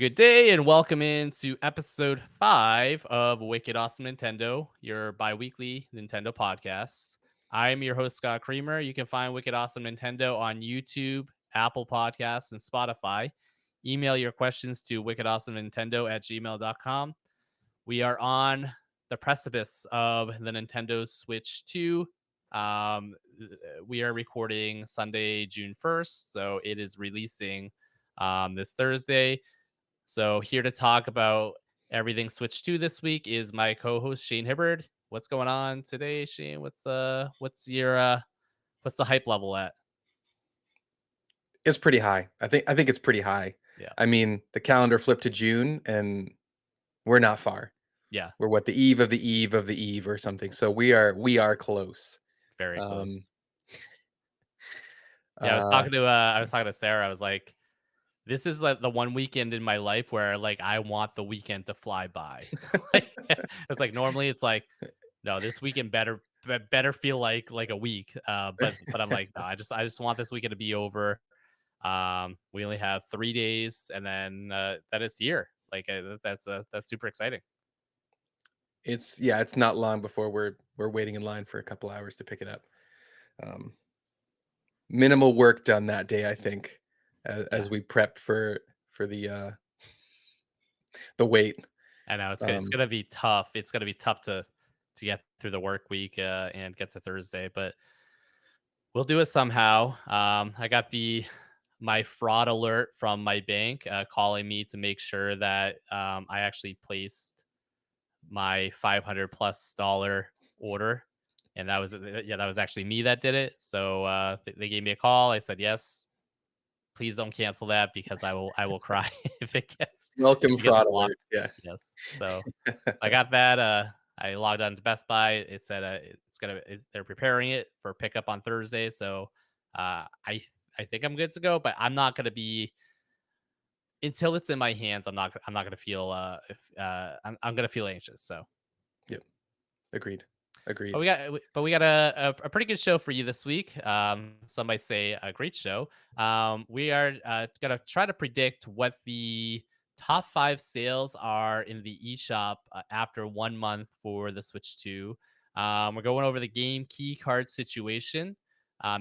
Good day and welcome into episode 5 of Wicked Awesome Nintendo, your bi-weekly Nintendo podcast. I'm your host, Scott Creamer. You can find Wicked Awesome Nintendo on YouTube, Apple Podcasts, and Spotify. Email your questions to wickedawesomenintendo@gmail.com. We are on the precipice of the Nintendo Switch 2. We are recording Sunday, June 1st, so it is releasing this Thursday. So here to talk about everything Switch 2 this week is my co-host Shane Hibbard. What's going on today, Shane? What's the hype level at? It's pretty high. I think it's pretty high. Yeah. I mean, the calendar flipped to June and we're not far. Yeah, We're what the eve of the eve of the eve or something. So we are close. very Um close. Yeah, uh I was talking to Sarah. I was like, this is like the one weekend in my life where like I want the weekend to fly by. Like, it's like normally it's like, no, this weekend better feel like a week. But I'm like, no, I just want this weekend to be over. We only have 3 days, and then it's here. Like that's super exciting. it's not long before we're waiting in line for a couple hours to pick it up. Um Minimal work done that day, I think, Yeah, as we prep for the wait. I know it's Um gonna be tough. It's gonna be tough to get through the work week and get to Thursday, but we'll do it somehow. I got the my fraud alert from my bank calling me to make sure that I actually placed my 500 plus dollar order, and that was actually me that did it. So they gave me a call. I said yes. Please don't cancel that because I will cry if Welcome it gets fraud blocked. alert. Yeah. Yes. So I got that. I logged on to Best Buy. It said they're preparing it for pickup on Thursday. So I think I'm good to go, but I'm not gonna be until it's in my hands. I'm not gonna feel I'm gonna feel anxious. So Yep. Agreed. but Agreed. we got a pretty good show for you this week. Some might say a great show. We are gonna try to predict what the top 5 sales are in the eShop after 1 month for the Switch 2. We're going over the game key card situation.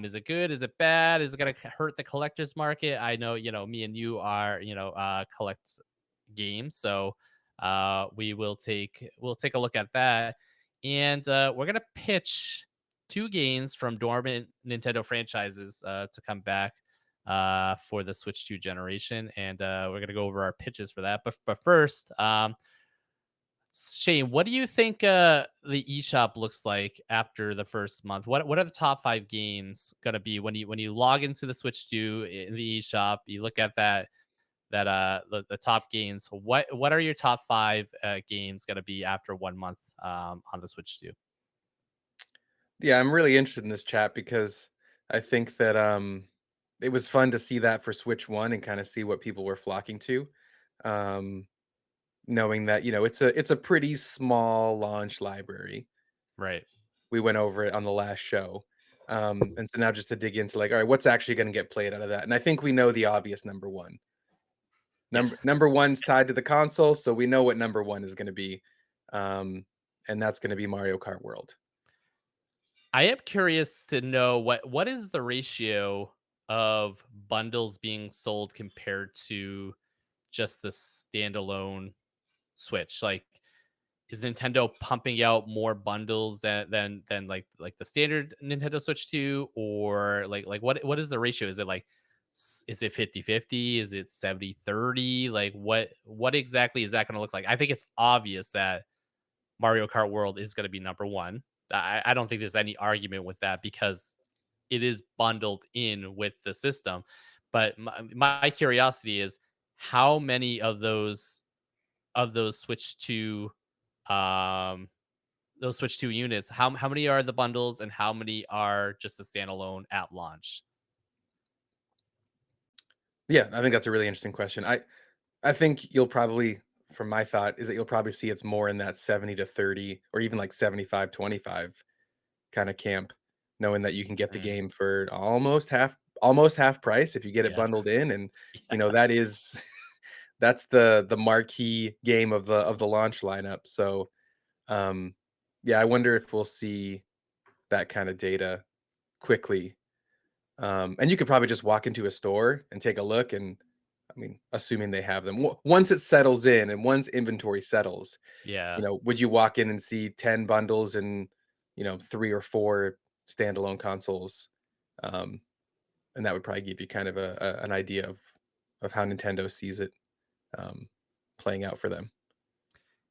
Is it good? Is it bad? Is it gonna hurt the collector's market? I know me and you are collect games, so we'll take a look at that, and we're gonna pitch 2 games from dormant Nintendo franchises to come back for the Switch 2 generation, and we're gonna go over our pitches for that. But first, Shane, what do you think the eShop looks like after the first month? What are the top 5 games gonna be when you log into the Switch 2 in the eShop? You look at the top games. What are your top 5 games gonna be after 1 month on the Switch 2? Yeah, I'm really interested in this chat because I think that it was fun to see that for Switch 1 and kind of see what people were flocking to. Um Knowing that, it's a pretty small launch library. Right. We went over it on the last show. And so now just to dig into like, all right, what's actually going to get played out of that? And I think we know the obvious number one. Yeah. Number one's tied to the console, so we know what number one is going to be. Um and that's going to be Mario Kart World. I am curious to know what is the ratio of bundles being sold compared to just the standalone Switch. Like, is Nintendo pumping out more bundles than like the standard Nintendo Switch 2, or like what is the ratio? Is it like is it 50-50? Is it 70-30? Like what exactly is that going to look like? I think it's obvious that Mario Kart World is going to be number 1. I don't think there's any argument with that because it is bundled in with the system. But my curiosity is how many of um those Switch 2 units, how many are the bundles and how many are just the standalone at launch? Yeah, I think that's a really interesting question. I think you'll probably, from my thought, is that you'll probably see it's more in that 70 to 30 or even like 75-25 kind of camp, knowing that you can get the Mm, game for almost half price if you get it yeah. bundled in. And Yeah. that is that's the marquee game of the launch lineup. So, um, yeah, I wonder if we'll see that kind of data quickly. And you could probably just walk into a store and take a look, and I mean, assuming they have them. Once it settles in and once inventory settles, Yeah. would you walk in and see 10 bundles and, 3 or 4 standalone consoles? Um, and that would probably give you kind of an idea of how Nintendo sees it um, playing out for them.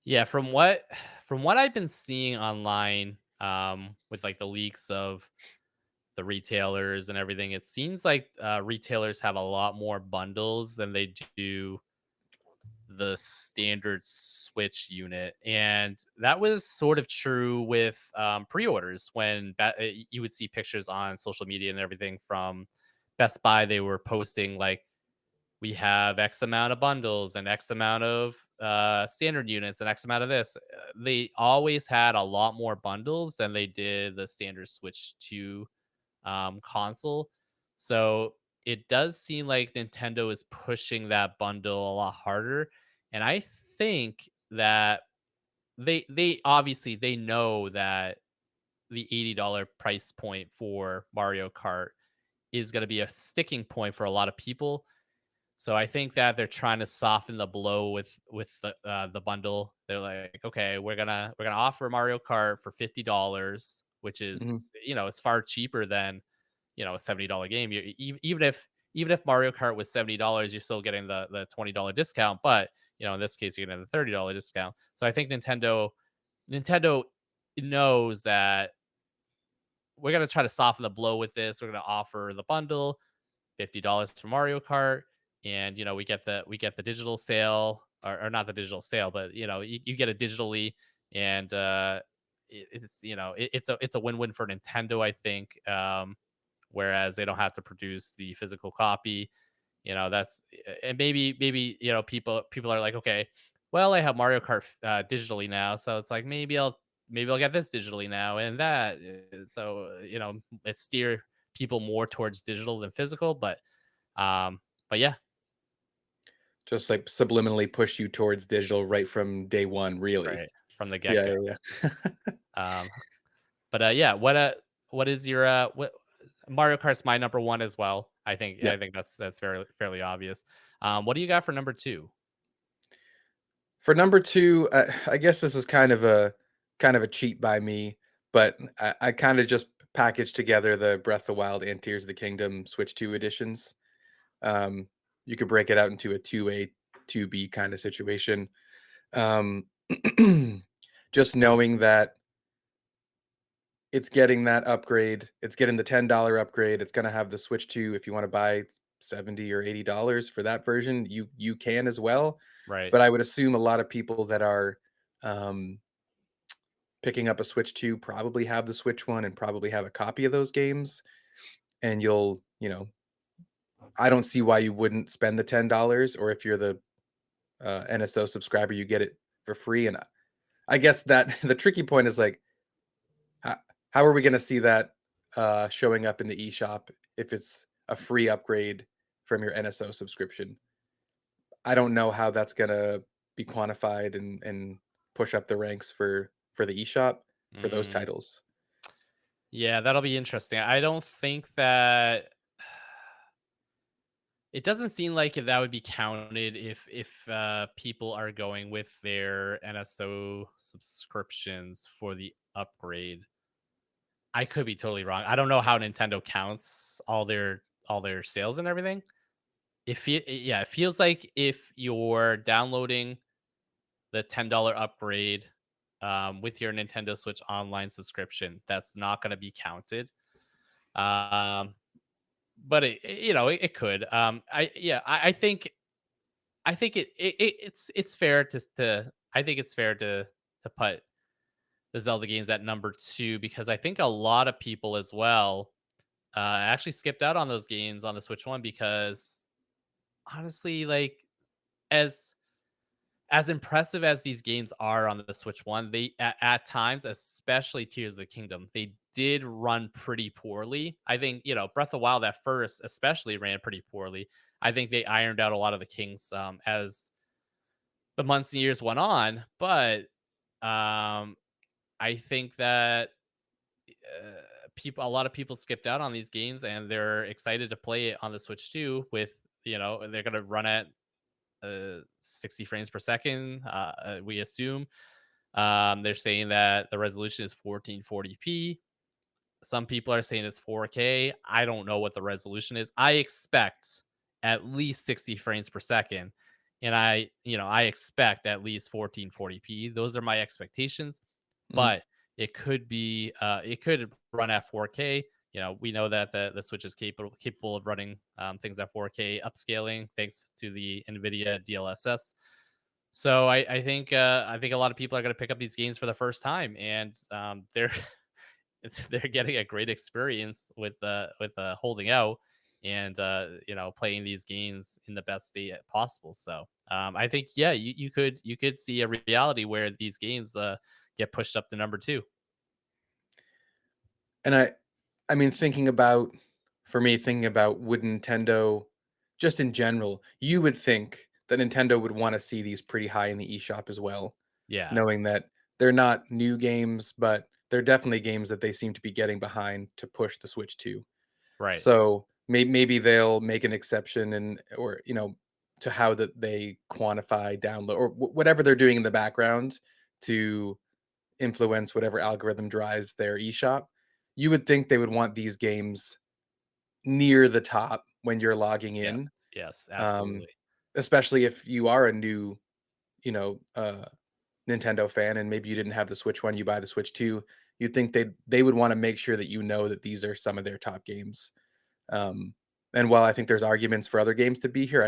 Yeah, from what I've been seeing online, with like the leaks of the retailers and everything, it seems like retailers have a lot more bundles than they do the standard Switch unit, and that was sort of true with pre-orders when you would see pictures on social media and everything from Best Buy. They were posting like, we have X amount of bundles and X amount of standard units and X amount of this. They always had a lot more bundles than they did the standard Switch 2 console. So it does seem like Nintendo is pushing that bundle a lot harder. And I think that they obviously they know that the $80 price point for Mario Kart is going to be a sticking point for a lot of people, so I think that they're trying to soften the blow with the bundle. They're like, okay, we're gonna offer Mario Kart for $50, which Mhm. is, it's far cheaper than, a $70 game. Even if Mario Kart was $70, you're still getting the $20 discount. But in this case, you're getting the $30 discount. So I think Nintendo knows that we're gonna try to soften the blow with this. We're gonna offer the bundle, $50 for Mario Kart, and we get the digital sale, or not the digital sale, but you get it digitally, and it's a win-win for Nintendo, I think. Whereas they don't have to produce the physical copy. That's and maybe people are like, okay, well, I have Mario Kart digitally now, so it's like maybe I'll get this digitally now and that. So it steer people more towards digital than physical, but yeah, Just like subliminally push you towards digital right from day one, really. right from the get Yeah, go. yeah, yeah. Um, but yeah, what is your what Mario Kart's my number one as well. I think Yeah. I think that's fairly obvious. What do you got for number two? For number 2, I guess this is kind of a cheat by me, but I kinda just packaged together the Breath of the Wild and Tears of the Kingdom Switch 2 editions. Um, you could break it out into a 2A, 2B kinda situation. Um, just knowing that it's getting that upgrade, it's getting the $10 upgrade, it's gonna have the Switch 2. If you wanna buy 70 or $80 for that version, you can as well, Right. but I would assume a lot of people that are, um, picking up a Switch 2 probably have the Switch 1 and probably have a copy of those games, and I don't see why you wouldn't spend the $10, or if you're the, NSO subscriber, you get it for free, and I guess that the tricky point is, like, How how are we gonna see that, showing up in the eShop if it's a free upgrade from your NSO subscription? I don't know how that's gonna be quantified and push up the ranks for the eShop for those Mm, titles. yeah, that'll be interesting. I don't think that it doesn't seem like that would be counted if people are going with their NSO subscriptions for the upgrade. I could be totally wrong. I don't know how Nintendo counts all their sales and everything. Yeah, it feels like if you're downloading the $10 upgrade with your Nintendo Switch Online subscription, that's not going to be counted. Um, but it could. I think it's fair to I think it's fair to put the Zelda games at number two, because I think a lot of people as well actually skipped out on those games on the Switch One, because honestly, like, as as impressive as these games are on the Switch One, they at times, especially Tears of the Kingdom, they did run pretty poorly. I think Breath of Wild at first especially ran pretty poorly. I think they ironed out a lot of the kinks as the months and years went on, but um, I think that people, a lot of people skipped out on these games, and they're excited to play it on the Switch too. With they're gonna run at 60 frames per second. We assume they're saying that the resolution is 1440p. Some people are saying it's 4K. I don't know what the resolution is. I expect at least 60 frames per second. And I expect at least 1440p. Those are my expectations, Mhm, but it could run at 4K. We know that the Switch is capable of running things at 4K upscaling thanks to the NVIDIA DLSS. So I think a lot of people are going to pick up these games for the first time, and they're getting a great experience with holding out and playing these games in the best state possible. So I think yeah, you could see a reality where these games get pushed up to number two. and I mean, thinking about would Nintendo just in general, you would think that Nintendo would wanna see these pretty high in the eShop as well, Yeah, knowing that they're not new games, but they're definitely games that they seem to be getting behind to push the Switch to. right. So, maybe they'll make an exception and or, to how that they quantify download or whatever they're doing in the background to influence whatever algorithm drives their eShop. You would think they would want these games near the top when you're logging Yes, in, yes, um, absolutely. especially if you are a new, you know, uh, Nintendo fan and maybe you didn't have the Switch 1, you buy the Switch 2, you'd think they would wanna make sure that you know that these are some of their top games. Um, and while I think there's arguments for other games to be here,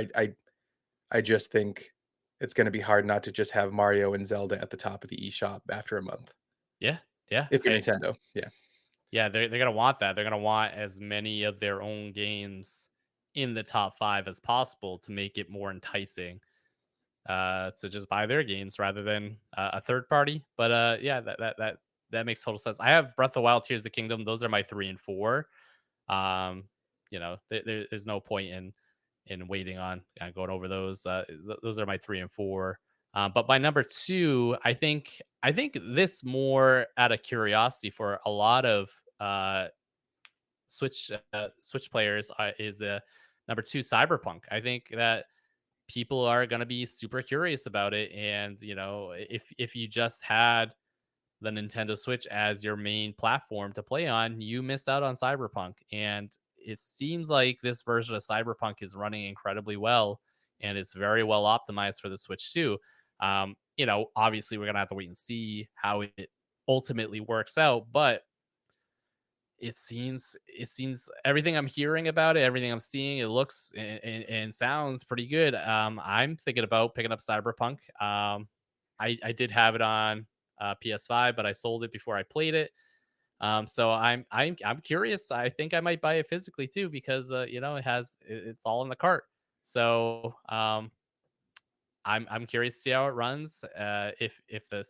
I just think it's gonna be hard not to just have Mario and Zelda at the top of the eShop after a month, Yeah, yeah. if you're Nintendo, yeah. Yeah, they're gonna want that. They're gonna want as many of their own games in the top five as possible to make it more enticing to just buy their games rather than a third party. But yeah, that makes total sense. I have Breath of the Wild, Tears of the Kingdom. Those are my three and four. Um, there's no point in waiting on going over those. Those are my three and four. But my number two, I think this more out of curiosity for a lot of Switch players is number two, Cyberpunk. I think that people are going to be super curious about it, and if you just had the Nintendo Switch as your main platform to play on, you miss out on Cyberpunk. And it seems like this version of Cyberpunk is running incredibly well, and it's very well optimized for the Switch too. Obviously we're gonna have to wait and see how it ultimately works out, but it seems everything I'm hearing about it, everything I'm seeing, it looks and sounds pretty good. I'm thinking about picking up Cyberpunk. I did have it on PS5, but I sold it before I played it. So I'm curious. I think I might buy it physically too because it's all in the cart. So I'm curious to see how it runs. If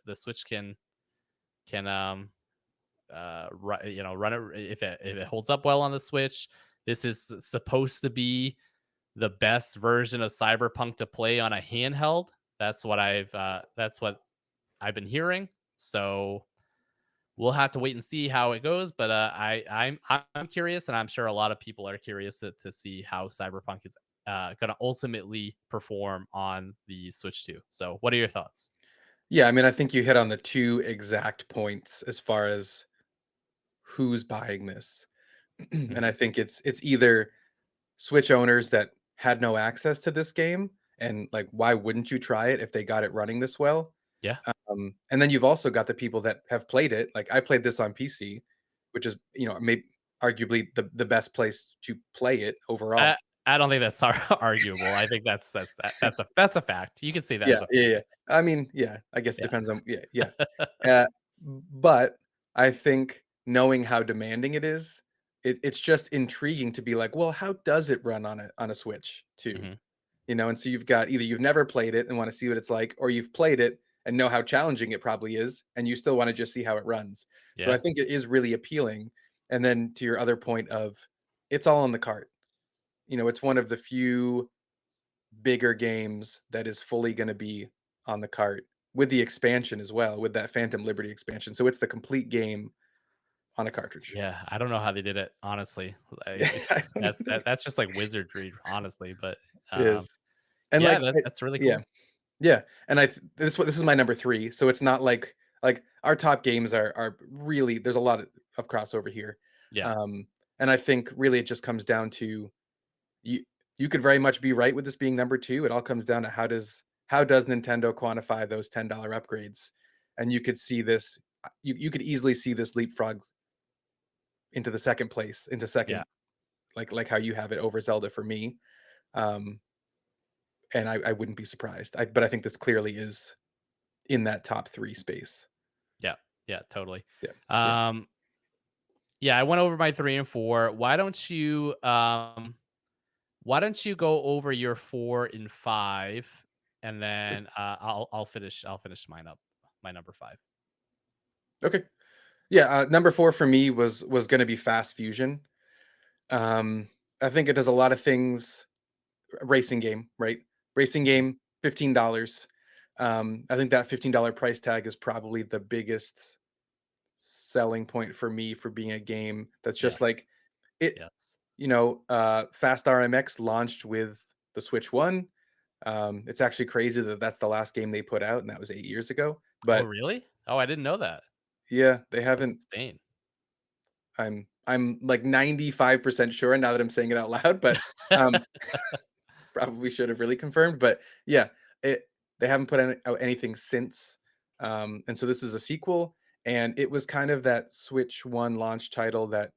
the Switch can run it if it holds up well on the Switch. This is supposed to be the best version of Cyberpunk to play on a handheld. That's what I've been hearing. So we'll have to wait and see how it goes. But I'm curious, and I'm sure a lot of people are curious to see how Cyberpunk is going to ultimately perform on the Switch 2. So, what are your thoughts? Yeah, I mean, I think you hit on the 2 exact points as far as who's buying this. And I Hmm. think it's either Switch owners that had no access to this game, and, like, why wouldn't you try it if they got it running this well? Yeah. And then you've also got the people that have played it, like, I played this on PC, which is, may arguably the best place to play it I overall. I don't think that's arguable. I think that's a fact. You can say that Yeah, as a yeah, fact. yeah. I mean, yeah, I guess it Yeah. depends on yeah. Uh, but I think knowing how demanding it is, it's just intriguing to be like, "Well, how does it run on a Switch too?" Mhm. And so you've got either you've never played it and wanna see what it's like, or you've played it and know how challenging it probably is, and you still wanna just see how it runs. So I Yeah. think it is really appealing, and then to your other point of it's all on the cart. It's one of the few bigger games that is fully gonna be on the cart with the expansion as well, with that Phantom Liberty expansion. So it's the complete game on a cartridge. Yeah, I don't know how they did it, honestly. Yeah, I I don't that's know. that's just like wizardry, honestly, but, It is. And yeah, like that's really yeah. cool. Yeah, and this is my number 3, so it's not like our top games are really there's a lot of crossover here. Yeah, Um, and I think really it just comes down to you you could very much be right with this being number 2. It all comes down to how does Nintendo quantify those $10 upgrades? And you could see this you could easily see this leapfrog into the second place, into yeah, second, like how you have it over Zelda for me. Um, and I wouldn't be surprised. But I think this clearly is in that top 3 space. yeah, yeah, totally. Yeah, yeah. Um, yeah, I went over my 3 and 4. Why don't you go over your 4 and 5, and Sure. then, I'll finish mine up, my number 5. Okay. Yeah, number 4 for me was gonna be Fast Fusion. Um, I think it does a lot of things racing game, right? Racing Mhm. game, $15. I think that $15 price tag is probably the biggest selling point for me for being a game that's just like Yes, it yes. Fast RMX launched with the Switch 1. It's actually crazy that that's the last game they put out, and that was 8 years ago. Oh, But really? Oh, I didn't know that. yeah, they That's haven't. insane. I'm like 95% sure now that I'm saying it out loud, but um, probably should have really confirmed. But yeah, it they haven't put out anything since. And so this is a sequel, and it was kind of that Switch 1 launch title that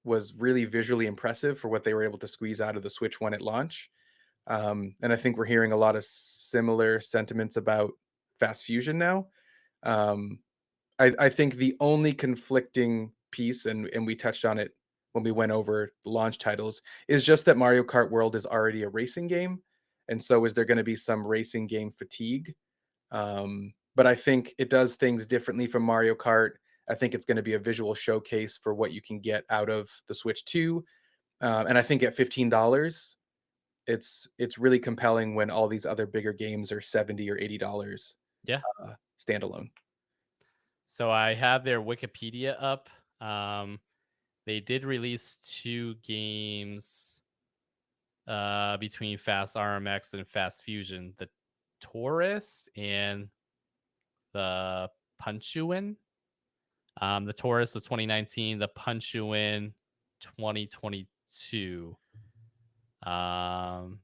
was really visually impressive for what they were able to squeeze out of the Switch 1 at launch. And I think we're hearing a lot of similar sentiments about Fast Fusion now. Um, I think the only conflicting piece, and we touched on it when we went over the launch titles, is just that Mario Kart World is already a racing game, and so is there going to be some racing game fatigue? But I think it does things differently from Mario Kart. I think it's going to be a visual showcase for what you can get out of the Switch 2, and I think at $15, it's really compelling when all these other bigger games are $70 or $80 Yeah. standalone. So I have their Wikipedia up. They did release 2 games, between Fast RMX and Fast Fusion, the Taurus and the Punchuin. The Taurus was 2019, the Punchuin 2022. Um,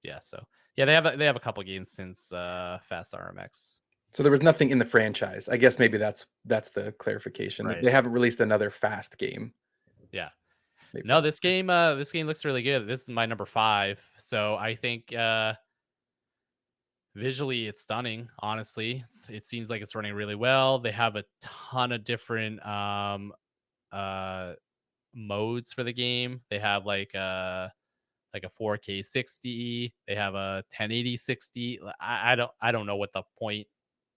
yeah, so yeah, they have a couple games since, Fast RMX. So there was nothing in the franchise. I guess maybe that's the clarification, that Right. they haven't released another Fast game. Yeah. Maybe No, that's this game looks really good. This is my number 5. So I think, visually it's stunning, honestly. It seems like it's running really well. They have a ton of different, uh, modes for the game. They have like a 4K 60. They have a 1080 60. I don't know what the point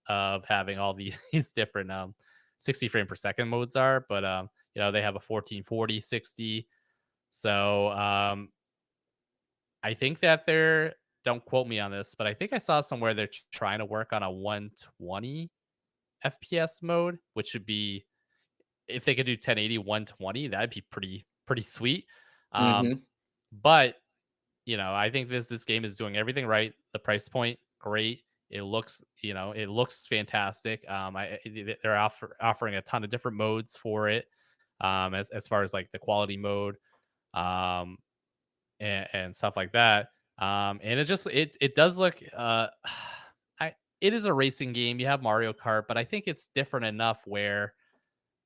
of having all these different 60 frame per second modes are, but they have a 1440 60. So I think that they're don't quote me on this, but I think I saw somewhere they're trying to work on a 120 FPS mode, which would be if they could do 1080 120, that'd be pretty sweet. Um, Mhm. but I think this game is doing everything right. The price point, great. It looks fantastic. They're offering a ton of different modes for it. As far as like the quality mode, um, and stuff like that. And it does look. I it is a racing game. You have Mario Kart, but I think it's different enough where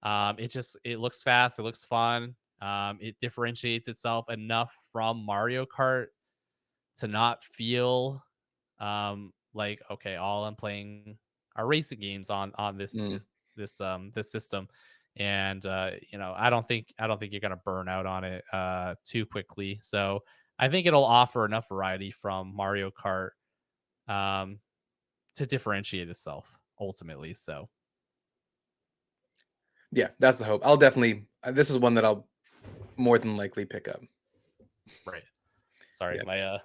it looks fast, it looks fun. It differentiates itself enough from Mario Kart to not feel like okay, all I'm playing are racing games on Mm. this system, and I don't think you're gonna burn out on it too quickly. So I think it'll offer enough variety from Mario Kart um, to differentiate itself ultimately. So Yeah, that's the hope. I'll definitely this is one that I'll more than likely pick up. right, sorry, Yeah.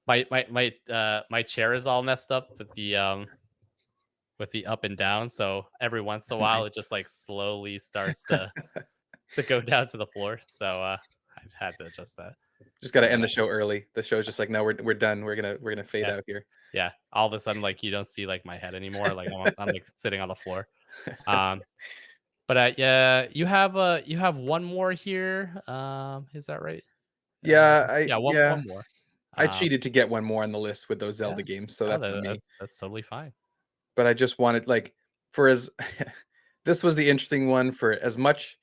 my chair is all messed up with the up and down, so every once in a while it Nice. just like slowly starts to go down to the floor. So I've had to adjust that. Just gotta But end the show early. The show's just like, "No, we're done. We're gonna fade yeah, out here." yeah. All of a sudden, like you don't see like my head anymore. Like I'm like sitting on the floor. Um, but yeah, you have one more here. Is that right? Yeah, Yeah, one more. I Um, cheated to get one more on the list with those yeah. Zelda games, so Oh, that's on me. that's totally fine. But I just wanted, like, for as this was the interesting one for as much,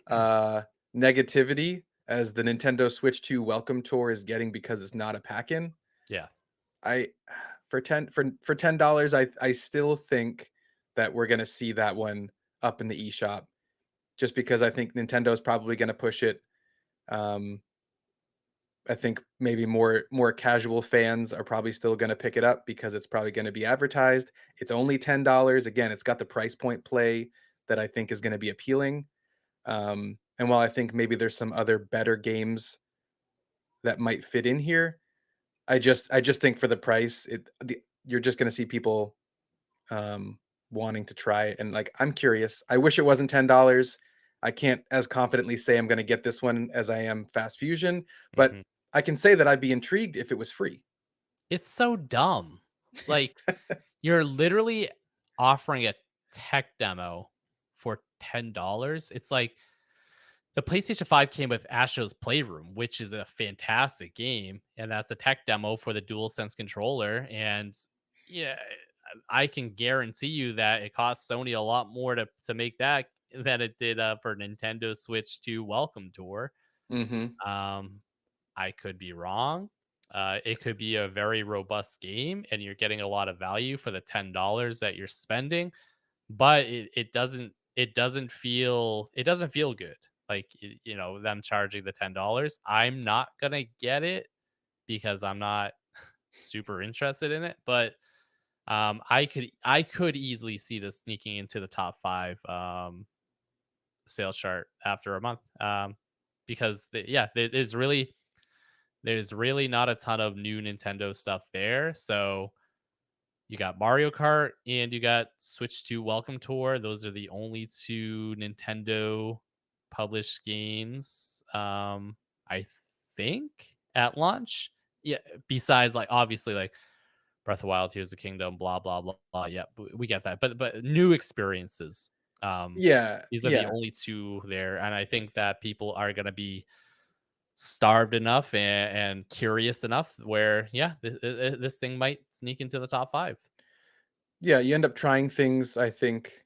uh, negativity as the Nintendo Switch 2 welcome tour is getting because it's not a pack-in. Yeah. I for $10, I still think that we're gonna see that one up in the eShop just because I think Nintendo's probably gonna push it. Um, I think maybe more casual fans are probably still gonna pick it up because it's probably gonna be advertised. It's only $10. Again, it's got the price point play that I think is gonna be appealing. And while I think maybe there's some other better games that might fit in here, I just think for the price, you're just gonna see people um, wanting to try it. And like, I'm curious. I wish it wasn't $10. I can't as confidently say I'm going to get this one as I am Fast Fusion, but Mhm. I can say that I'd be intrigued if it was free. It's so dumb. Like you're literally offering a tech demo for $10. It's like the PlayStation 5 came with Astro's Playroom, which is a fantastic game, and that's a tech demo for the DualSense controller. And yeah, I can guarantee you that it cost Sony a lot more to make that than it did for Nintendo Switch 2 Welcome Tour. Hmm. Um, I could be wrong. It could be a very robust game, and you're getting a lot of value for the $10 that you're spending, but it doesn't feel good. Like you know them charging the $10. I'm not gonna get it because I'm not super interested in it, but I could easily see this sneaking into the top five sales chart after a month. Because yeah, there's really not a ton of new Nintendo stuff there. So you got Mario Kart and you got Switch 2 Welcome Tour. Those are the only two Nintendo published games. I think at launch. Yeah, besides like obviously like Breath of the Wild, Tears of the Kingdom, blah blah blah blah. Yeah, we get that. But new experiences. Yeah, These are the yeah, only two there, and I think that people are gonna be starved enough and curious enough where yeah, this thing might sneak into the top five. yeah. You end up trying things. I think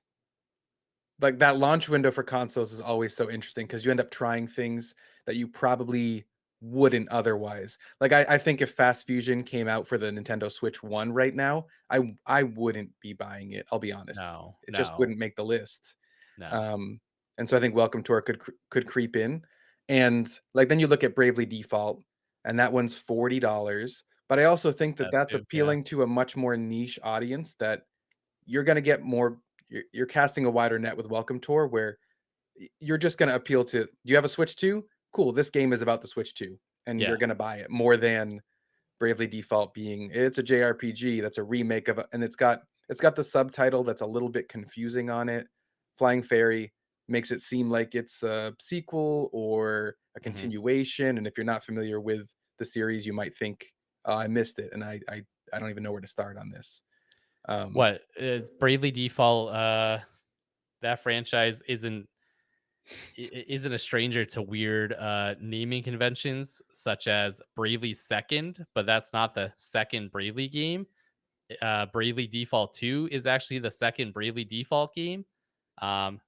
like that launch window for consoles is always so interesting because you end up trying things that you probably wouldn't otherwise. Like I think if Fast Fusion came out for the Nintendo Switch 1 right now, I wouldn't be buying it. I'll be honest. No, It just no, wouldn't make the list. no. Um, and so I think Welcome Tour could creep in, and like then you look at Bravely Default, and that one's $40. But I also think that That that's too, yeah. appealing to a much more niche audience that you're going to get more. You're casting a wider net with Welcome Tour, where you're just going to appeal to. Do you have a Switch 2? Cool. This game is about the Switch 2, and Yeah, you're going to buy it more than Bravely Default being it's a JRPG that's a remake of a, and it's got the subtitle that's a little bit confusing on it. Flying Fairy makes it seem like it's a sequel or a mhm. continuation, and if you're not familiar with the series, you might think, "Oh, I missed it," and I don't even know where to start on this. Um, What, Bravely Default, that franchise isn't a stranger to weird, naming conventions such as Bravely Second, but that's not the second Bravely game. Bravely Default 2 is actually the second Bravely Default game.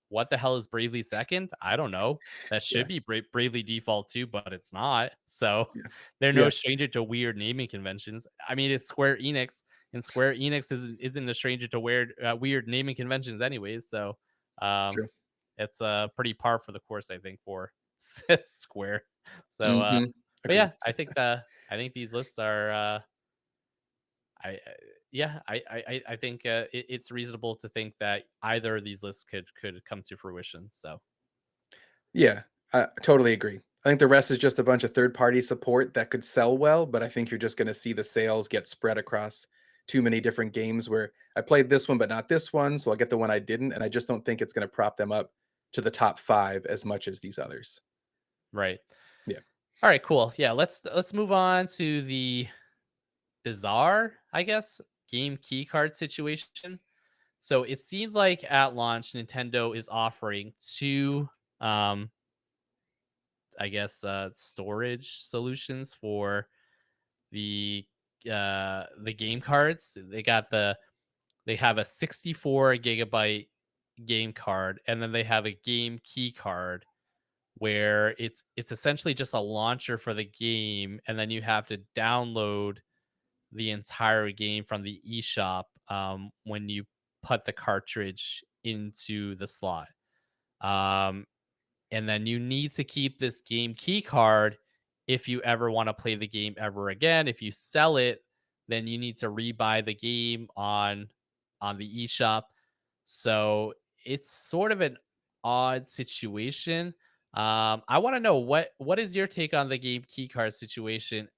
What the hell is Bravely Second? I don't know. That yeah, should be Bravely Default 2, but it's not. So yeah, they're no yeah, stranger to weird naming conventions. I mean, it's Square Enix, and Square Enix isn't a stranger to weird naming conventions, anyways. So um, true. it's pretty par for the course, I think, for Square. So, Mhm. but Agreed. yeah, I think these lists are. I yeah, I think it's reasonable to think that either of these lists could come to fruition. So Yeah, I totally agree. I think the rest is just a bunch of third-party support that could sell well, but I think you're just gonna see the sales get spread across too many different games where I played this one, but not this one, so I'll get the one I didn't, and I just don't think it's gonna prop them up to the top 5 as much as these others. Right. Yeah. All right, cool. Yeah, let's move on to the bizarre, I guess, game key card situation. So it seems like at launch, Nintendo is offering two, um, I guess, storage solutions for the the game cards. They have a 64 gigabyte game card, and then they have a game key card where it's essentially just a launcher for the game, and then you have to download the entire game from the eShop when you put the cartridge into the slot. Um, and then you need to keep this game key card if you ever want to play the game ever again. If you sell it, then you need to rebuy the game on the eShop. So it's sort of an odd situation. I want to know what is your take on the game key card situation?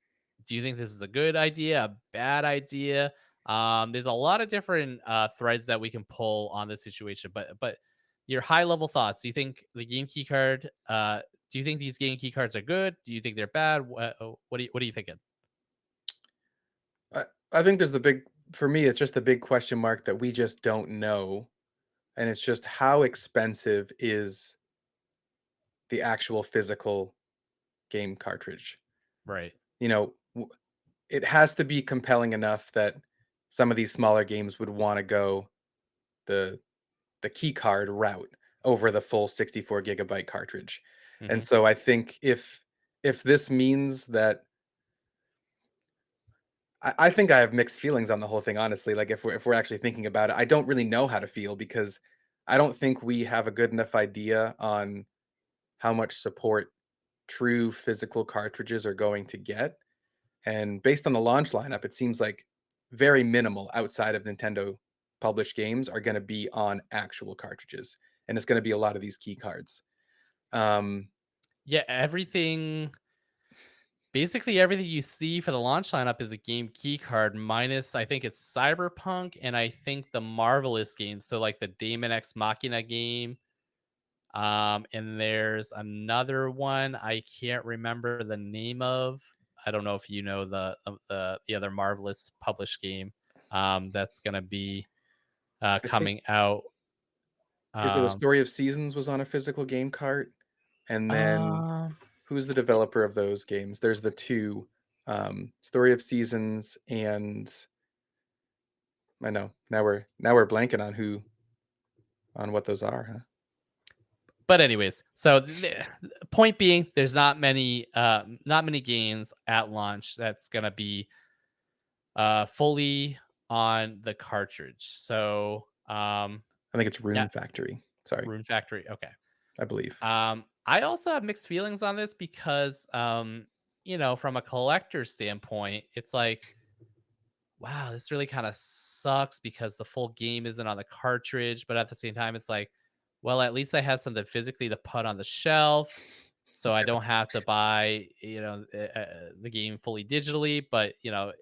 Do you think this is a good idea, a bad idea? There's a lot of different threads that we can pull on this situation, but your high level thoughts. Do you think the game key card? Do you think these game key cards are good? Do you think they're bad? What are you thinking? I I think there's the big for me, it's just a big question mark that we just don't know, and it's just how expensive is the actual physical game cartridge? Right. You know, it has to be compelling enough that some of these smaller games would wanna go the the key card route over the full 64 gigabyte cartridge. And Hmm. so I think if this means that I think I have mixed feelings on the whole thing, honestly. Like if we're actually thinking about it, I don't really know how to feel because I don't think we have a good enough idea on how much support true physical cartridges are going to get. And based on the launch lineup, it seems like very minimal outside of Nintendo published games are going to be on actual cartridges. And it's going to be a lot of these key cards. Um, Yeah, basically everything you see for the launch lineup is a game key card minus I think it's Cyberpunk and I think the Marvelous games. So like the Damon X Machina game. And there's another one I can't remember the name of. I don't know if you know the other Marvelous published game that's gonna be I think coming out. is it a Um, Story of Seasons was on a physical game cart? And then um, who's the developer of those games? There's the two Story of Seasons and I know now we're blanking on who on what those are, huh? but anyways, so point being, there's not many games at launch that's gonna be fully on the cartridge. So I think it's yeah, Rune Factory. Sorry, Rune Factory. Okay. I believe. I also have mixed feelings on this because, from a collector standpoint, it's like, wow, this really kind of sucks because the full game isn't on the cartridge. But at the same time, it's like, well, at least I have something physically to put on the shelf. So I don't have to buy, the game fully digitally. But,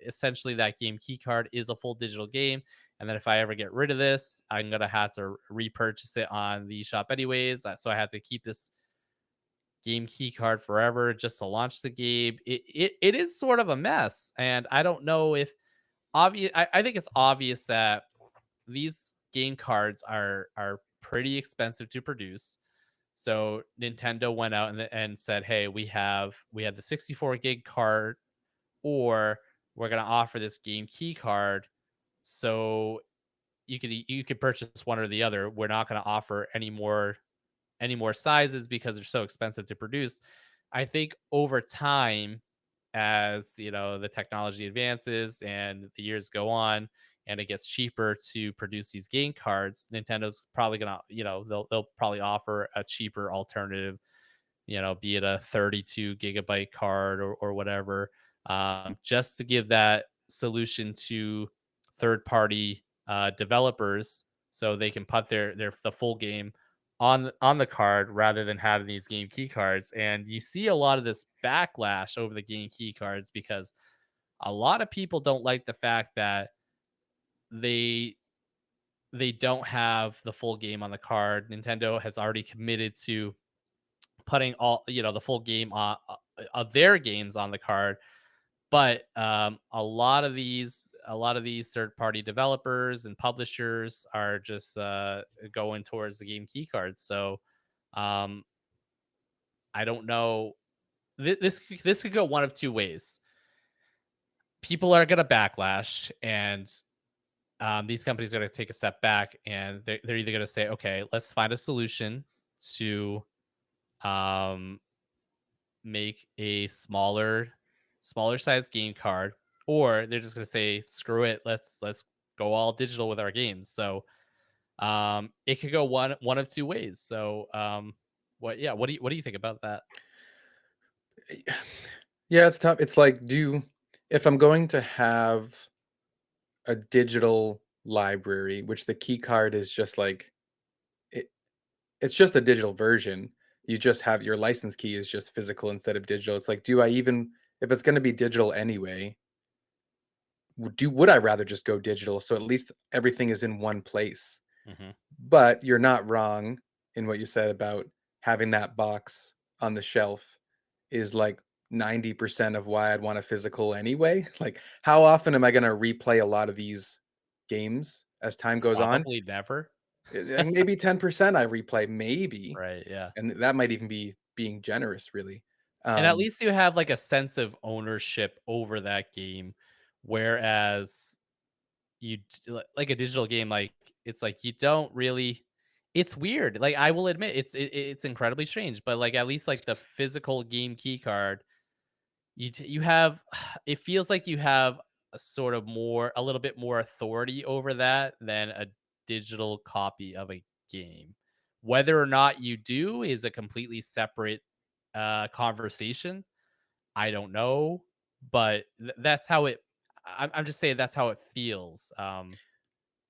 essentially that game key card is a full digital game. And then if I ever get rid of this, I'm going to have to repurchase it on the shop anyways. So I have to keep this game key card forever just to launch the game. It is sort of a mess, and I don't know if obvious. I think it's obvious that these game cards are pretty expensive to produce. So Nintendo went out and said, "Hey, we have the 64 gig card, or we're gonna offer this game key card. So you could purchase one or the other. We're not gonna offer any more sizes because they're so expensive to produce." I think over time, as the technology advances and the years go on, and it gets cheaper to produce these game cards, Nintendo's probably gonna, they'll probably offer a cheaper alternative, be it a 32 gigabyte card or whatever, just to give that solution to third party developers so they can put the full game on the card rather than having these game key cards. And you see a lot of this backlash over the game key cards because a lot of people don't like the fact that they they don't have the full game on the card. Nintendo has already committed to putting all the full game of their games on the card. But a lot of these third party developers and publishers are just going towards the game key cards. So um, I don't know. This could go one of two ways. People are going to backlash, and these companies are going to take a step back, and they're either going to say, "Okay, let's find a solution to um, make a smaller size game card," or they're just going to say, "Screw it, let's go all digital with our games." So it could go one of two ways. So what do you think about that? Yeah, it's tough. It's like, do if I'm going to have a digital library, which the key card is just like it, it's just a digital version. You just have your license key is just physical instead of digital. It's like, do I even if it's going to be digital anyway, would I rather just go digital so at least everything is in one place? Hmm. But you're not wrong in what you said about having that box on the shelf is like 90% of why I'd want a physical anyway. Like, how often am I going to replay a lot of these games as time goes on? Probably never. Maybe 10% I replay, maybe. Right. Yeah. And that might even be being generous, really. And at Um, least you have like a sense of ownership over that game, whereas like a digital game, like it's like you don't really. It's weird. Like I will admit, it's incredibly strange, but like at least like the physical game key card, you have. It feels like you have a little bit more authority over that than a digital copy of a game. Whether or not you do is a completely separate conversation. I don't know, but that's how it. I'm just saying that's how it feels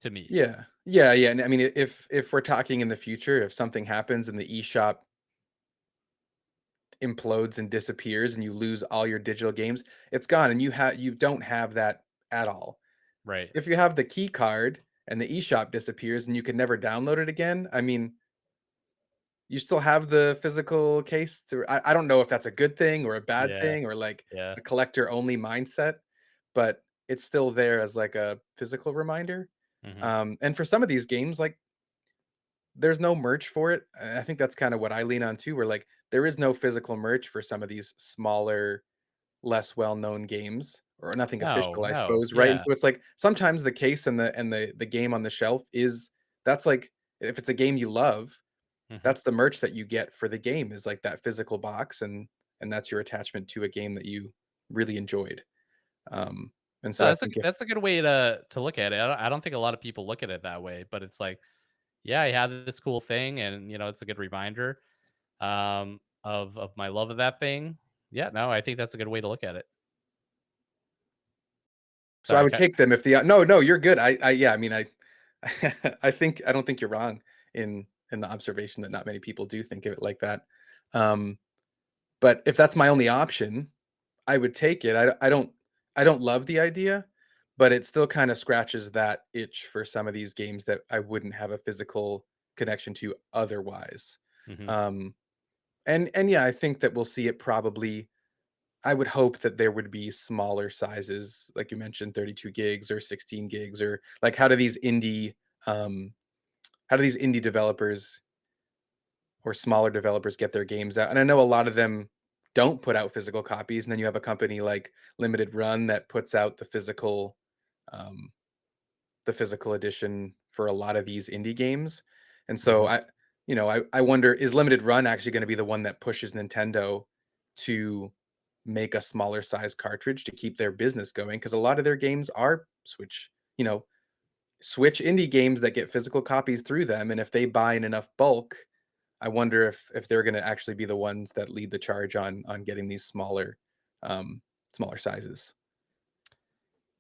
to me. yeah. Yeah, yeah. And I mean, if we're talking in the future, if something happens and the eShop implodes and disappears and you lose all your digital games, it's gone and you don't have that at all. Right. If you have the key card and the eShop disappears and you can never download it again, I mean, you still have the physical case to I don't know if that's a good thing or a bad Yeah. thing or like Yeah. a collector only mindset, but it's still there as like a physical reminder. Hmm. And for some of these games, like there's no merch for it. I think that's kind of what I lean on too, where like there is no physical merch for some of these smaller less well-known games or nothing No. official, I No. suppose, right? And Yeah. so it's like sometimes the case and the game on the shelf is that's like if it's a game you love, Hmm. that's the merch that you get for the game is like that physical box and that's your attachment to a game that you really enjoyed. And No, so I think if that's a good way to look at it. I don't think a lot of people look at it that way, but it's like, yeah, I have this cool thing, and it's a good reminder of my love of that thing. Yeah, no, I think that's a good way to look at it. so I Sorry, would take them if the no, no, you're good. I yeah, I mean I don't think you're wrong in the observation that not many people do think of it like that. Um, but if that's my only option, I would take it. I don't love the idea, but it still kind of scratches that itch for some of these games that I wouldn't have a physical connection to otherwise. hmm Um, and yeah, I think that we'll see it probably. I would hope that there would be smaller sizes, like you mentioned, 32 gigs or 16 gigs, or like um, how do these indie developers or smaller developers get their games out? And I know a lot of them don't put out physical copies, and then you have a company like Limited Run that puts out um, the physical edition for a lot of these indie games. And so hmm I wonder is Limited Run actually going to be the one that pushes Nintendo to make a smaller size cartridge to keep their business going because a lot of their games are you know, Switch indie games that get physical copies through them and if they buy in enough bulk, I wonder if they're going to actually be the ones that lead the charge on getting these um smaller sizes.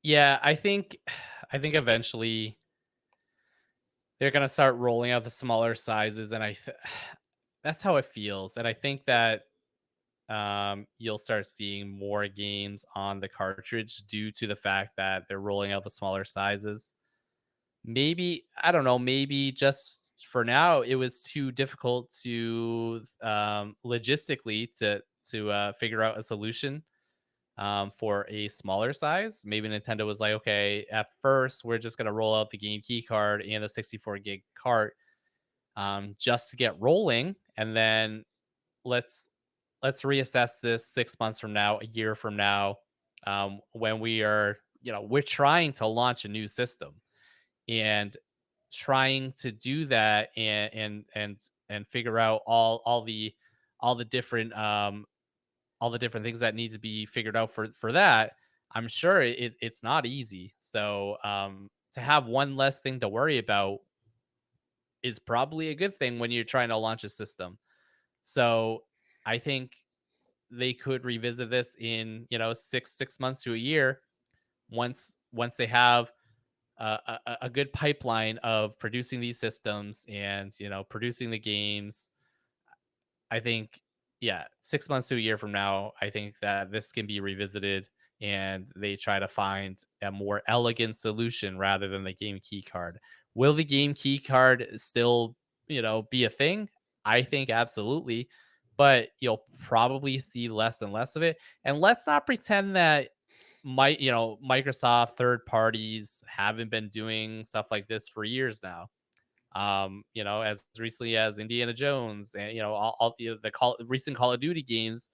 Yeah, I think eventually they're gonna start rolling out the smaller sizes, and that's how it feels, and I think that you'll start seeing more games on the cartridge due to the fact that they're rolling out the smaller sizes. Maybe, I don't know, maybe just for now it was too difficult to logistically to figure out a solution for a smaller size. Maybe Nintendo was like, okay, at first we're just gonna roll out the game key card and the 64 gig cart just to get rolling, and then let's let's reassess this 6 months from now, a year from now, when we are, we're trying to launch a new system and trying to do that and figure out all the different all the different things that need to be figured out for that. I'm sure it's not easy. So to have one less thing to worry about is probably a good thing when you're trying to launch a system. So I think they could revisit this in, six months to a year, once they have a good pipeline of producing these systems and, producing the games. I think, yeah, 6 months to a year from now, I think that this can be revisited and they try to find a more elegant solution rather than the game key card. Will the game key card still, be a thing? I think absolutely, but you'll probably see less and less of it. And let's not pretend that Microsoft third parties haven't been doing stuff like this for years now. As recently as Indiana Jones and, all the recent Call of Duty games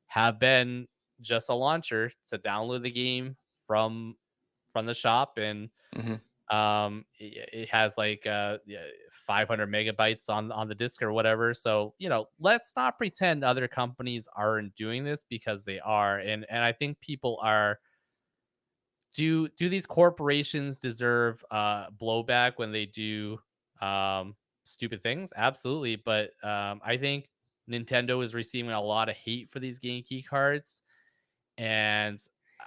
have been just a launcher to download the game from the shop, and Mhm. it has like yeah, 500 megabytes on the disk or whatever. So, let's not pretend other companies aren't doing this, because they are. And I think people are, do these corporations deserve blowback when they do stupid things? Absolutely, but I think Nintendo is receiving a lot of hate for these game key cards, and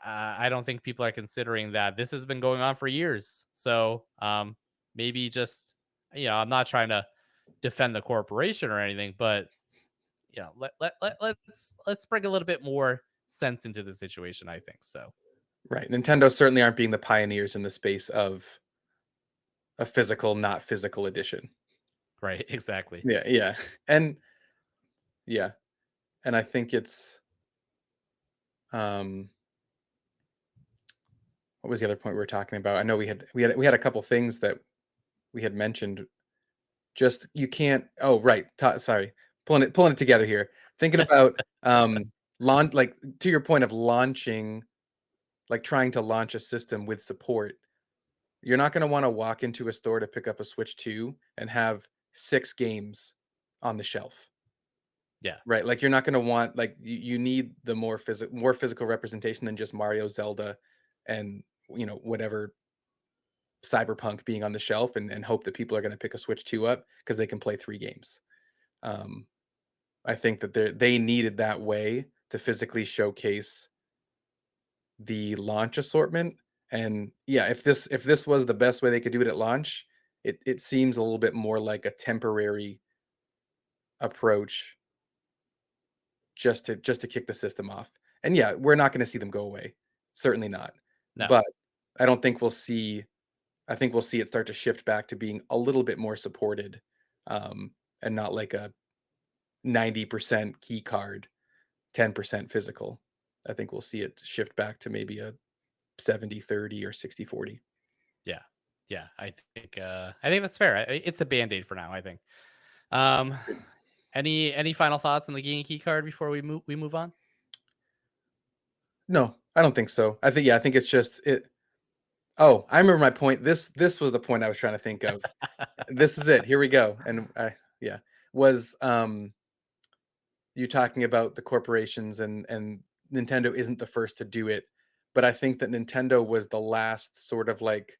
I don't think people are considering that this has been going on for years. So maybe just, I'm not trying to defend the corporation or anything, but let's bring a little bit more sense into the situation, I think so. Right. Nintendo certainly aren't being the pioneers in the space of a physical, not physical edition. Right. Exactly. Yeah, yeah. And yeah, and I think it's um what was the other point we were talking about? I know we had a couple things that we had mentioned. Just you can't oh right, sorry. Pulling it together here. Thinking about like to your point of launching, like trying to launch a system with support. You're not going to want to walk into a store to pick up a Switch 2 and have 6 games on the shelf. Yeah. Right, like, you're not gonna want like, you need the more physical representation than just Mario, Zelda, and, whatever Cyberpunk being on the shelf and hope that people are gonna pick a Switch 2 up because they can play 3 games. Um, I think that they needed that way to physically showcase the launch assortment, and, yeah, if this was the best way they could do it at launch, it seems a little bit more like a temporary approach just to kick the system off. And yeah, we're not gonna see them go away. Certainly not. No. But I don't think we'll see I think we'll see it start to shift back to being a little bit more supported, and not like a 90% key card, 10% physical. I think we'll see it shift back to maybe a 70-30 or 60-40. Yeah. Yeah. I think that's fair. It's a band-aid for now, I think. Um any final thoughts on the game key card before we move on? No, I don't think so. I think it's just it oh, I remember my point. This was the point I was trying to think of. This is it. Here we go. And yeah, was you talking about the corporations and Nintendo isn't the first to do it, but I think that Nintendo was the last sort of like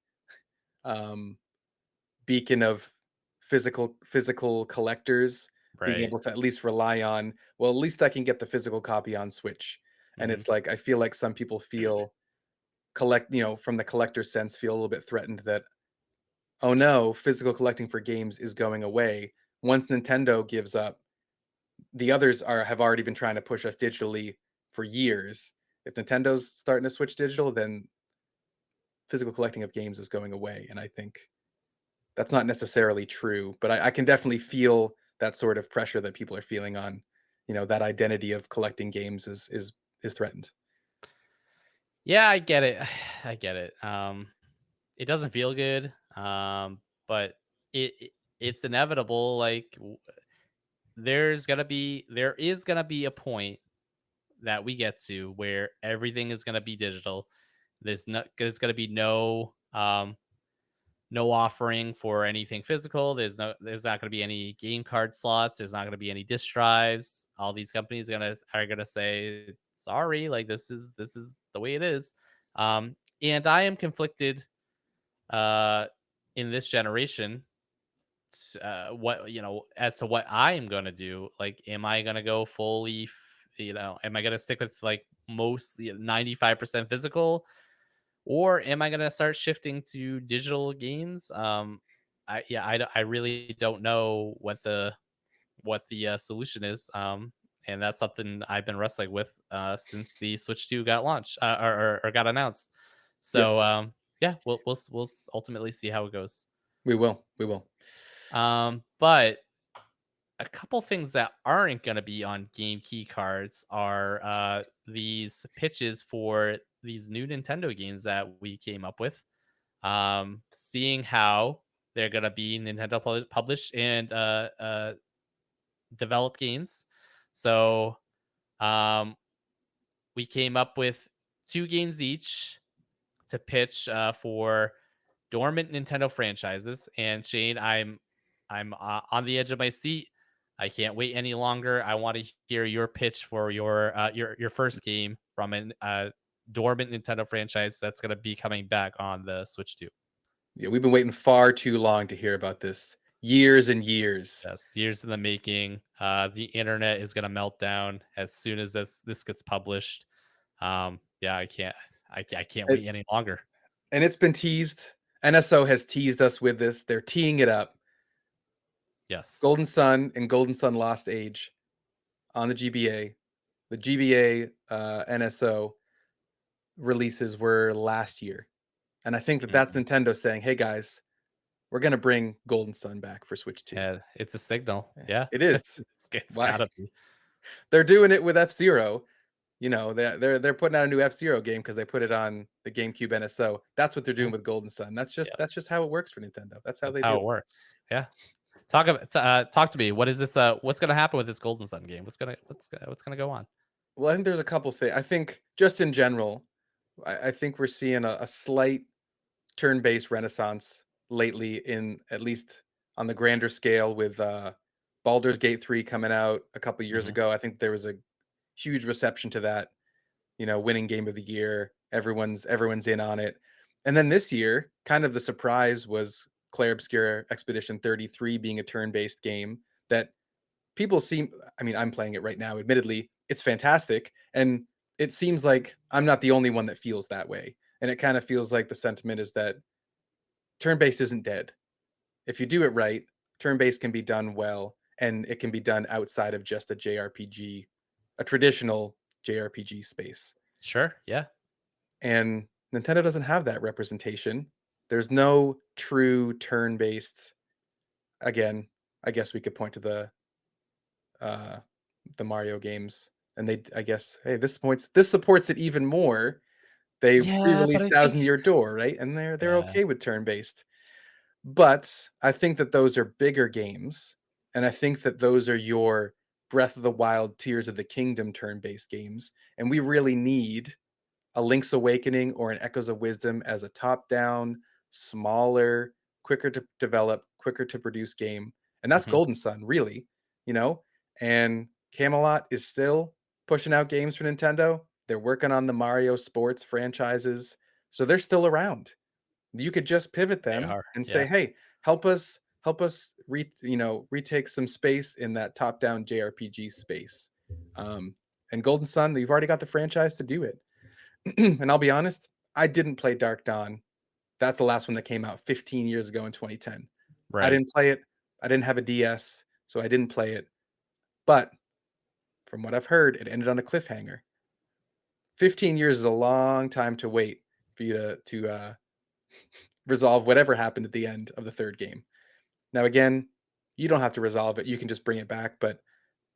um beacon of physical collectors being Right. able to at least rely on, well, at least I can get the physical copy on Switch. And Mhm. it's like I feel like some people feel from the collector's sense feel a little bit threatened that oh no, physical collecting for games is going away. Once Nintendo gives up, the others are have already been trying to push us digitally for years. If Nintendo's starting to switch digital, then physical collecting of games is going away. And I think that's not necessarily true, but I can definitely feel that sort of pressure that people are feeling on, that identity of collecting games is threatened. Yeah, I get it. I get it. It doesn't feel good, but it's inevitable. Like there is gonna be a point that we get to where everything is gonna be digital. There's gonna be no offering for anything physical. There's not going to be any game card slots. There's not going to be any disk drives. All these companies are gonna say sorry, like this is the way it is. And I am conflicted uh in this generation what as to what I am going to do. Like am I going to go fully am I going to stick with like mostly 95% physical, or am I gonna start shifting to digital games? I really don't know what the solution is. And that's something I've been wrestling with since the Switch 2 got launched or got announced. Yep, So yeah, we'll ultimately see how it goes. we will. But a couple things that aren't going to be on game key cards are these pitches for these new Nintendo games that we came up with. Seeing how they're gonna be Nintendo published and develop games. So um, we came up with two games each to pitch for dormant Nintendo franchises. And Shane, I'm on the edge of my seat. I can't wait any longer. I want to hear your pitch for your first game from an dormant Nintendo franchise that's going to be coming back on the Switch 2. Yeah, we've been waiting far too long to hear about this. Years and years. Yes, years in the making. The internet is gonna melt down as soon as this gets published. Yeah, I can't It, wait any longer. and it's been teased. NSO has teased us with this. They're teeing it up. Yes. Golden Sun and Golden Sun Lost Age on the GBA. The GBA NSO releases were last year. And I think that that's Mm, Nintendo saying, "Hey guys, we're going to bring Golden Sun back for Switch 2." yeah, it's a signal. Yeah, It is. it's Why gotta be. they're doing it with F-Zero. They're putting out a new F-Zero game because they put it on the GameCube NSO. That's what they're Yeah, doing with Golden Sun. That's just yeah, that's just how it works for Nintendo. That's how that's they how do it it. works. Yeah. Talk to me. What is this? What's gonna happen with this Golden Sun game? What's gonna go on? Well, I think there's a couple things. I think just in general, I think we're seeing a slight turn-based renaissance lately, in at least on the grander scale, with Baldur's Gate 3 coming out a couple years Mhm. ago. I think there was a huge reception to that, winning game of the year. Everyone's in on it. And then this year, kind of the surprise was Clair Obscura Expedition 33 being a turn-based game that people seem I mean, I'm playing it right now, admittedly. It's fantastic, and it seems like I'm not the only one that feels that way. And it kind of feels like the sentiment is that turn-based isn't dead. If you do it right, turn-based can be done well, and it can be done outside of just a JRPG, a traditional JRPG space. Sure. Yeah. And Nintendo doesn't have that representation. There's no true turn-based. Again, I guess we could point to uh the Mario games, and I guess, hey, this supports it even more. They Yeah, but pre-released I think Thousand Year Door, right? And they're yeah. okay with turn-based. But I think that those are bigger games, and I think that those are your Breath of the Wild, Tears of the Kingdom turn-based games, and we really need a Link's Awakening or an Echoes of Wisdom as a top-down, smaller, quicker to develop, quicker to produce game, and that's Mhm. Golden Sun, really, you know? And Camelot is still pushing out games for Nintendo. They're working on the Mario sports franchises, so they're still around. You could just pivot They them are. and say, Yeah. "Hey, help us retake some space in that top-down JRPG space." Um, and Golden Sun, you've already got the franchise to do it. And I'll be honest, I didn't play Dark Dawn That's the last one that came out 15 years ago in 2010. I Right. didn't play it. I didn't have a DS, so I didn't play it. But from what I've heard, it ended on a cliffhanger. 15 years is a long time to wait for you to resolve whatever happened at the end of the 3rd game. Now again, you don't have to resolve it, you can just bring it back, but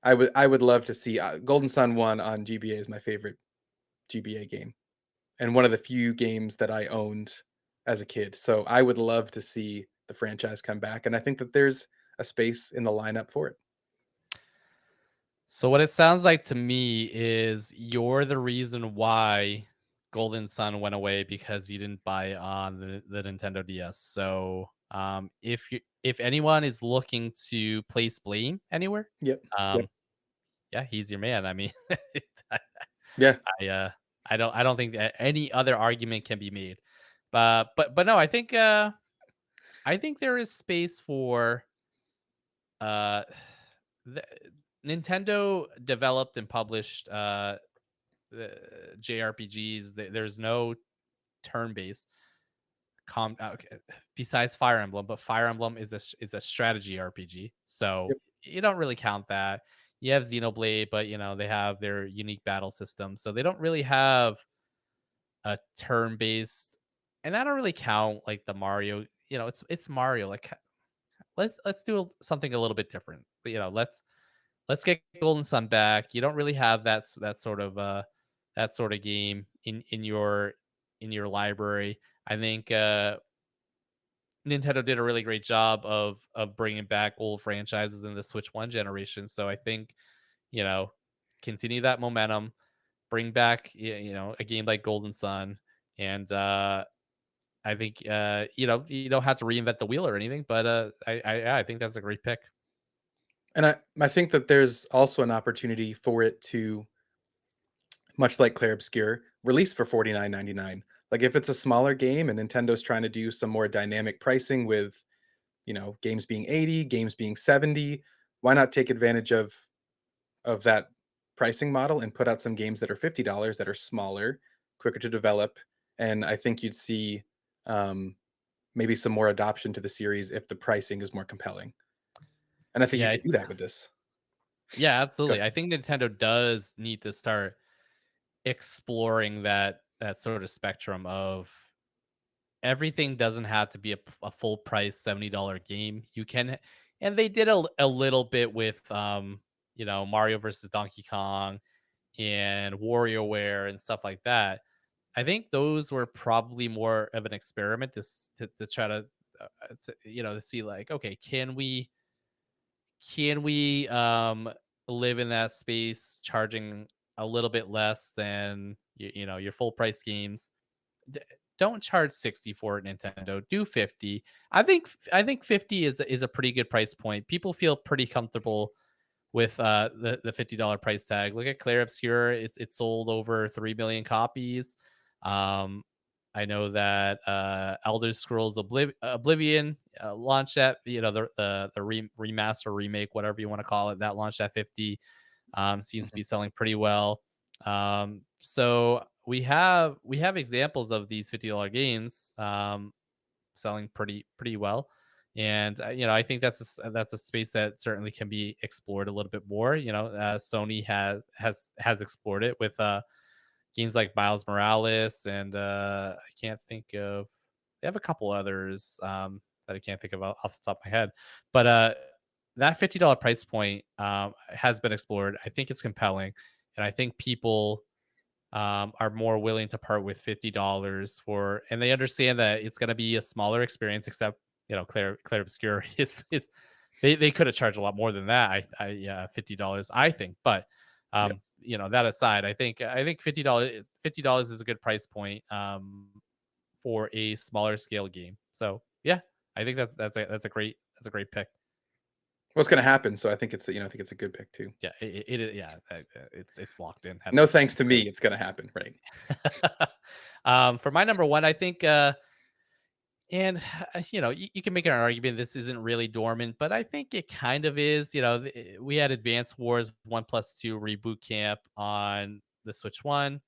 I would love to see Golden Sun 1 on GBA is my favorite GBA game, and one of the few games that I owned as a kid, so I would love to see the franchise come back, and I think that there's a space in the lineup for it. So what it sounds like to me is you're the reason why Golden Sun went away because you didn't buy it on the Nintendo DS. So if anyone is looking to place blame anywhere, Yep, yep, um, yeah, he's your man. I mean, I, yeah, I uh I don't think that any other argument can be made. But no, I think there is space for uh the, Nintendo developed and published the JRPGs. There's no turn-based okay, besides Fire Emblem, but Fire Emblem is a strategy RPG. So yep, you don't really count that. You have Xenoblade, but they have their unique battle system. So they don't really have a turn-based, and I don't really count like the Mario, it's Mario. Like let's do something a little bit different. Let's get Golden Sun back. You don't really have that sort of game in your library. I think Nintendo did a really great job of bringing back old franchises in the Switch One generation. So I think you know continue that momentum, bring back a game like Golden Sun, and I think you don't have to reinvent the wheel or anything. But I think that's a great pick. and I think that there's also an opportunity for it to, much like Clair Obscur, release for 49.99. Like, if it's a smaller game and Nintendo's trying to do some more dynamic pricing with, games being 80, games being 70, why not take advantage of that pricing model and put out some games that are $50 that are smaller, quicker to develop, and I think you'd see, um, maybe some more adoption to the series if the pricing is more compelling, and I think you Yeah, could do that with this. yeah, Go absolutely. ahead. I think Nintendo does need to start exploring that sort of spectrum of everything doesn't have to be a full price $70 game. You can, and they did a little bit with Mario versus Donkey Kong and WarioWare and stuff like that. I think those were probably more of an experiment to try to see like, okay, can we live in that space charging a little bit less than your full price games. D- don't charge 60 for it, Nintendo. Do 50. I think 50 is a pretty good price point. People feel pretty comfortable with the $50 price tag. Look at Claire Obscure. It's sold over 3 million copies. Um I know that Elder Scrolls Oblivion launched at the remaster remake, whatever you want to call it, that launched at 50. Seems to Mhm. be selling pretty well. So we have examples of these $50 games selling pretty well. And I think that's a space that certainly can be explored a little bit more. Sony has explored it with games like Miles Morales, and I can't think of. They have a couple others that I can't think of off the top of my head, but that $50 price point has been explored. I think it's compelling, and I think people are more willing to part with $50 for, and they understand that it's going to be a smaller experience. Except Claire Obscure is they could have charged a lot more than that. Yeah, $50 I think, but Yeah. that aside, I think $50 is a good price point for a smaller scale game. So yeah, I think that's a great pick. What's gonna happen, so I think it's a good pick too. Yeah, yeah, it's locked in at No this thanks to point. me, it's gonna happen, right? For my number one, I think, and you can make an argument this isn't really dormant, but I think it kind of is. We had Advance Wars 1+2 Reboot Camp on the Switch One.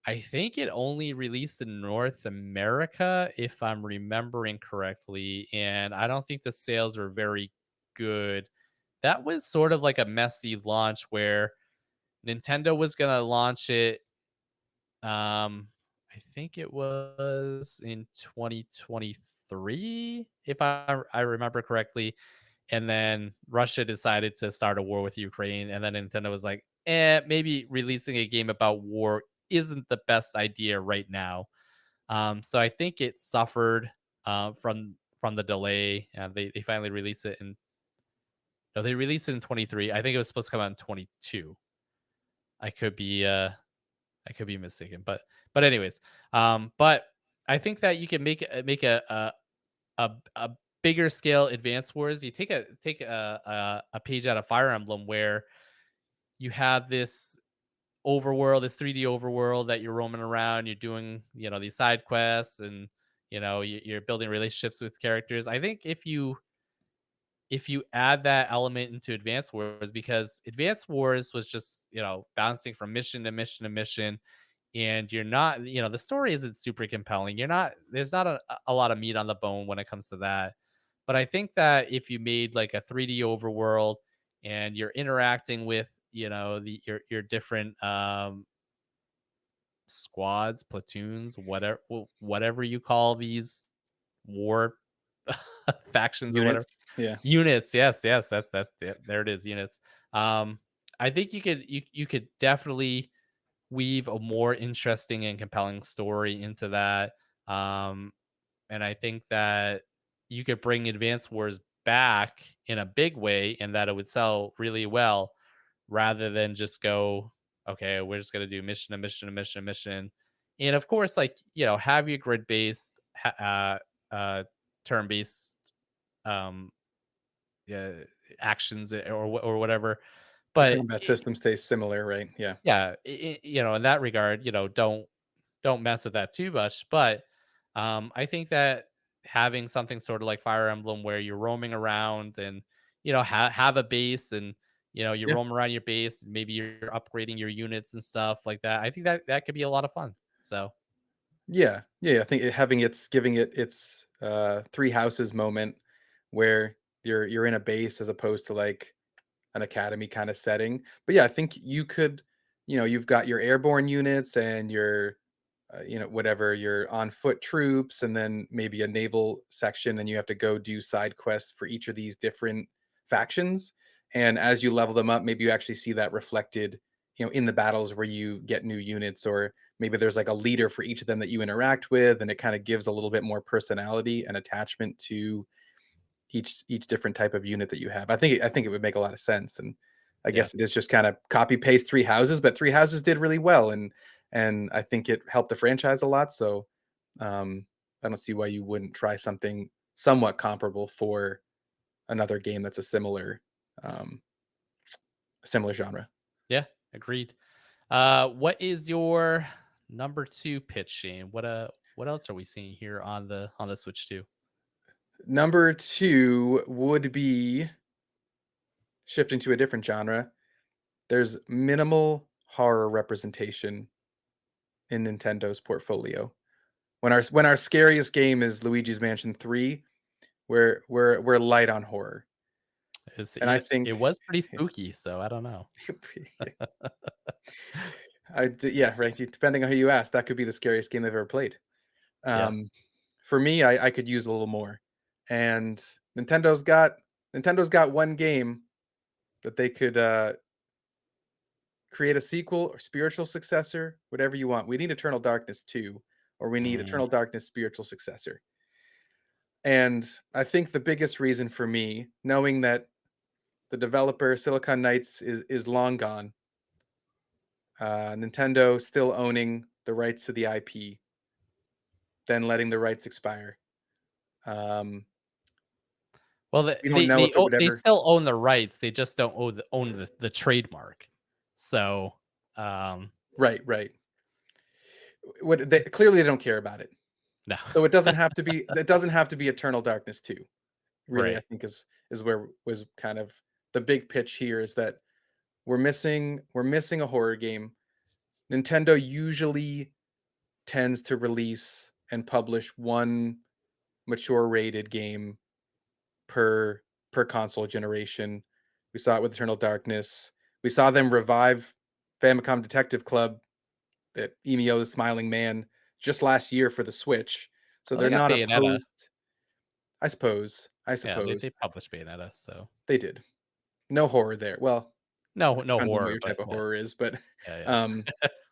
I think it only released in North America, if I'm remembering correctly, and I don't think the sales were very good. That was sort of like a messy launch where Nintendo was gonna launch it. I think it was in 2023, if I remember correctly. And then Russia decided to start a war with Ukraine, and then Nintendo was like, maybe releasing a game about war isn't the best idea right now. So I think it suffered from the delay, and they finally released it in no, they released it in 23. I think it was supposed to come out in 22. I could be I could be mistaken, but anyways, but I think that you can make a bigger scale Advance Wars. You take a page out of Fire Emblem where you have this overworld, this 3D overworld that you're roaming around. You're doing these side quests, and you're building relationships with characters. I think if you add that element into Advance Wars, because Advance Wars was just bouncing from mission to mission to mission, and you're not the story isn't super compelling. There's not a lot of meat on the bone when it comes to that. But I think that if you made like a 3D overworld, and you're interacting with your different squads, platoons, whatever you call these war factions or whatever. Units, yeah. Units, yes, yes, yeah, there it is, units. Um, I think you could definitely weave a more interesting and compelling story into that. Um, and I think that you could bring Advance Wars back in a big way, and that it would sell really well, rather than just go, okay, we're just gonna do mission to mission to mission to mission. And of course, like have your grid based, turn based, um, yeah, actions, or whatever. The But combat system stays similar, right? Yeah. yeah, in that regard, don't mess with that too much. But I think that having something sort of like Fire Emblem, where you're roaming around, and have a base, and you Yeah. roam around your base, and maybe you're upgrading your units and stuff like that. I think that that could be a lot of fun. So Yeah. Yeah, I think having its giving it its, three houses moment where you're in a base as opposed to, like, an academy kinda setting. But, yeah, I think you could you've got your airborne units and your, whatever, your on foot troops, and then maybe a naval section, and you have to go do side quests for each of these different factions. And as you level them up, maybe you actually see that reflected, in the battles where you get new units, or maybe there's like a leader for each of them that you interact with, and it kind of gives a little bit more personality and attachment to each different type of unit that you have. I think it would make a lot of sense. And I yeah, guess it is just kind of copy paste three houses, but three houses did really well, and I think it helped the franchise a lot. So um, I don't see why you wouldn't try something somewhat comparable for another game that's a um, similar genre. yeah, agreed. What is your number two pitch, Shane? What else are we seeing here on the Switch 2? Number two would be shifting to a different genre. There's minimal horror representation in Nintendo's portfolio. When our scariest game is Luigi's Mansion 3, we're light on horror. And I It think was pretty spooky, so I don't know. yeah, right. Depending on who you ask, that could be the scariest game I've ever played. Yeah. Um, for me, I could use a little more. And Nintendo's got one game that they could create a sequel or spiritual successor, whatever you want. We need Eternal Darkness 2, or we need Mm. Eternal Darkness spiritual successor. And I think the biggest reason for me, knowing that the developer Silicon Knights is long gone, Nintendo still owning the rights to the IP, then letting the rights expire. Um, Well, we don't know if it would they ever. still own the rights, they just don't own the trademark. So, um, Right, right. What they clearly they don't care about it. no. So it doesn't have to be Eternal Darkness 2. Really, I Right. think is where was kind of the big pitch here, is that we're missing a horror game. Nintendo usually tends to release and publish one mature rated game per console generation. We saw it with Eternal Darkness. We saw them revive Famicom Detective Club, that Emio the Smiling Man, just last year for the Switch. So Well, they they're got not Bayonetta. opposed. I suppose. I Yeah, they suppose they published Bayonetta, so they did. No horror there. Well, no depends on what horror, your but type of yeah, horror is, but yeah, um,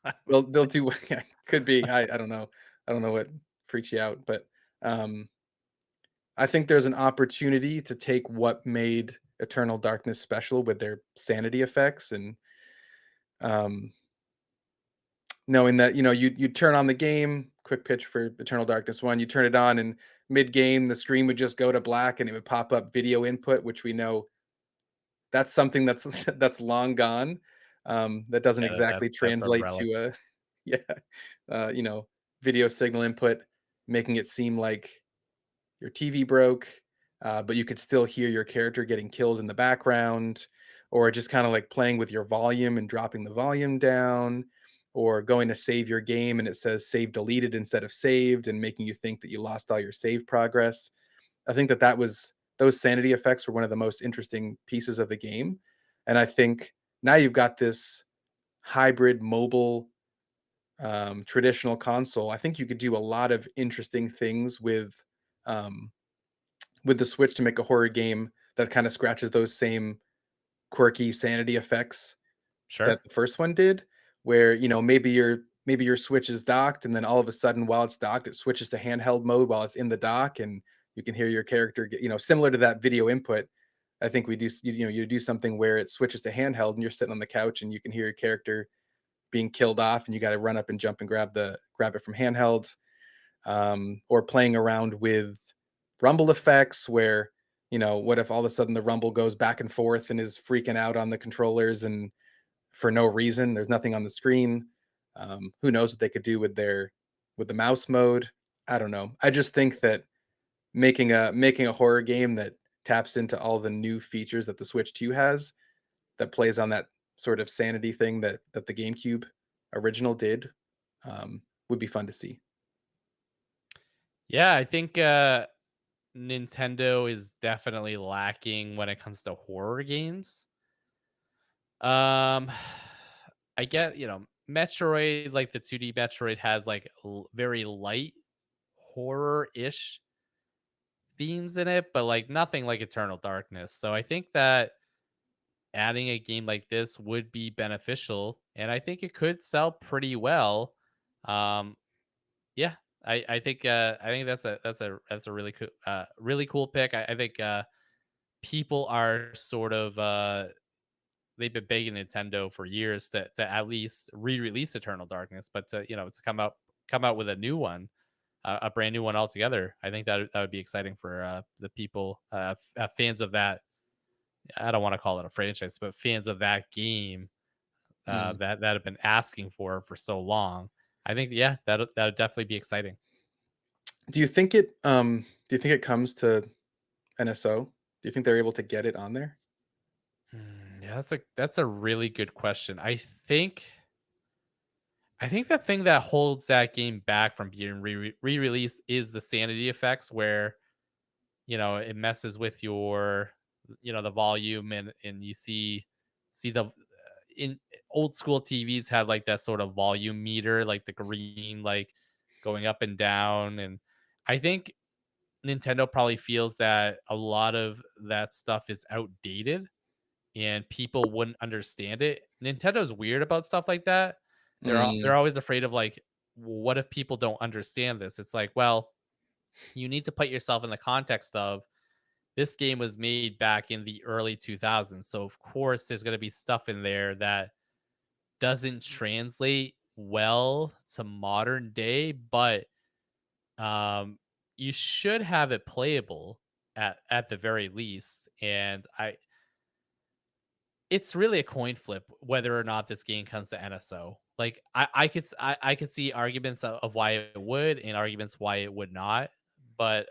yeah. they'll do. Yeah, could be. I don't know. I don't know what freaks you out, but um, I think there's an opportunity to take what made Eternal Darkness special with their sanity effects and um, knowing that you turn on the game. Quick pitch for Eternal Darkness one. You turn it on, and mid game the screen would just go to black, and it would pop up video input, which we know that's something that's that's long gone. That doesn't Yeah, exactly that's a translate relic. to a yeah, you know, video signal input, making it seem like your TV broke, but you could still hear your character getting killed in the background, or just kind of like playing with your volume and dropping the volume down, or going to save your game and it says save deleted instead of saved, and making you think that you lost all your save progress. I think that those sanity effects were one of the most interesting pieces of the game, and I think now you've got this hybrid mobile traditional console. I think you could do a lot of interesting things um, with the Switch to make a horror game that kind of scratches those same quirky sanity effects that Sure. the first one did, where, maybe your Switch is docked, and then all of a sudden, while it's docked, it switches to handheld mode while it's in the dock, and you can hear your character get, similar to that video input. I think we do, you do something where it switches to handheld, and you're sitting on the couch, and you can hear your character being killed off, and you got to run up and jump and grab it from handheld, or playing around with rumble effects where, what if all of a sudden the rumble goes back and forth and is freaking out on the controllers and for no reason, there's nothing on the screen. Who knows what they could do with the mouse mode. I don't know. I just think that making a horror game that taps into all the new features that the Switch 2 has, that plays on that sort of sanity thing that the GameCube original did, would be fun to see. Yeah, I think, Nintendo is definitely lacking when it comes to horror games. Um, I get, Metroid, like the 2D Metroid has like very light horror-ish themes in it, but like nothing like Eternal Darkness. So I think that adding a game like this would be beneficial, and I think it could sell pretty well. Um, yeah, I think that's a really cool pick. I think people are sort of they've been begging Nintendo for years to at least re-release Eternal Darkness, but to come out with a new one, a brand new one altogether. I think that would be exciting for the people, fans of that. I don't want to call it a franchise, but fans of that game Mhm. that have been asking for so long. I think yeah, that'd definitely be exciting. Do you think it comes to NSO? Do you think they're able to get it on there? Yeah, that's a really good question. I think the thing that holds that game back from being re-released is the sanity effects, where it messes with your the volume, and you see the in old school TVs had like that sort of volume meter, like the green, like going up and down. And I think Nintendo probably feels that a lot of that stuff is outdated and people wouldn't understand it. Nintendo's weird about stuff like that. They're Mm, always afraid of like, what if people don't understand this? It's like, well, you need to put yourself in the context of this game was made back in the early 2000s. So of course there's going to be stuff in there that doesn't translate well to modern day, but um you should have it playable at the very least. And I it's really a coin flip whether or not this game comes to NSO. Like I could see arguments of why it would and arguments why it would not. But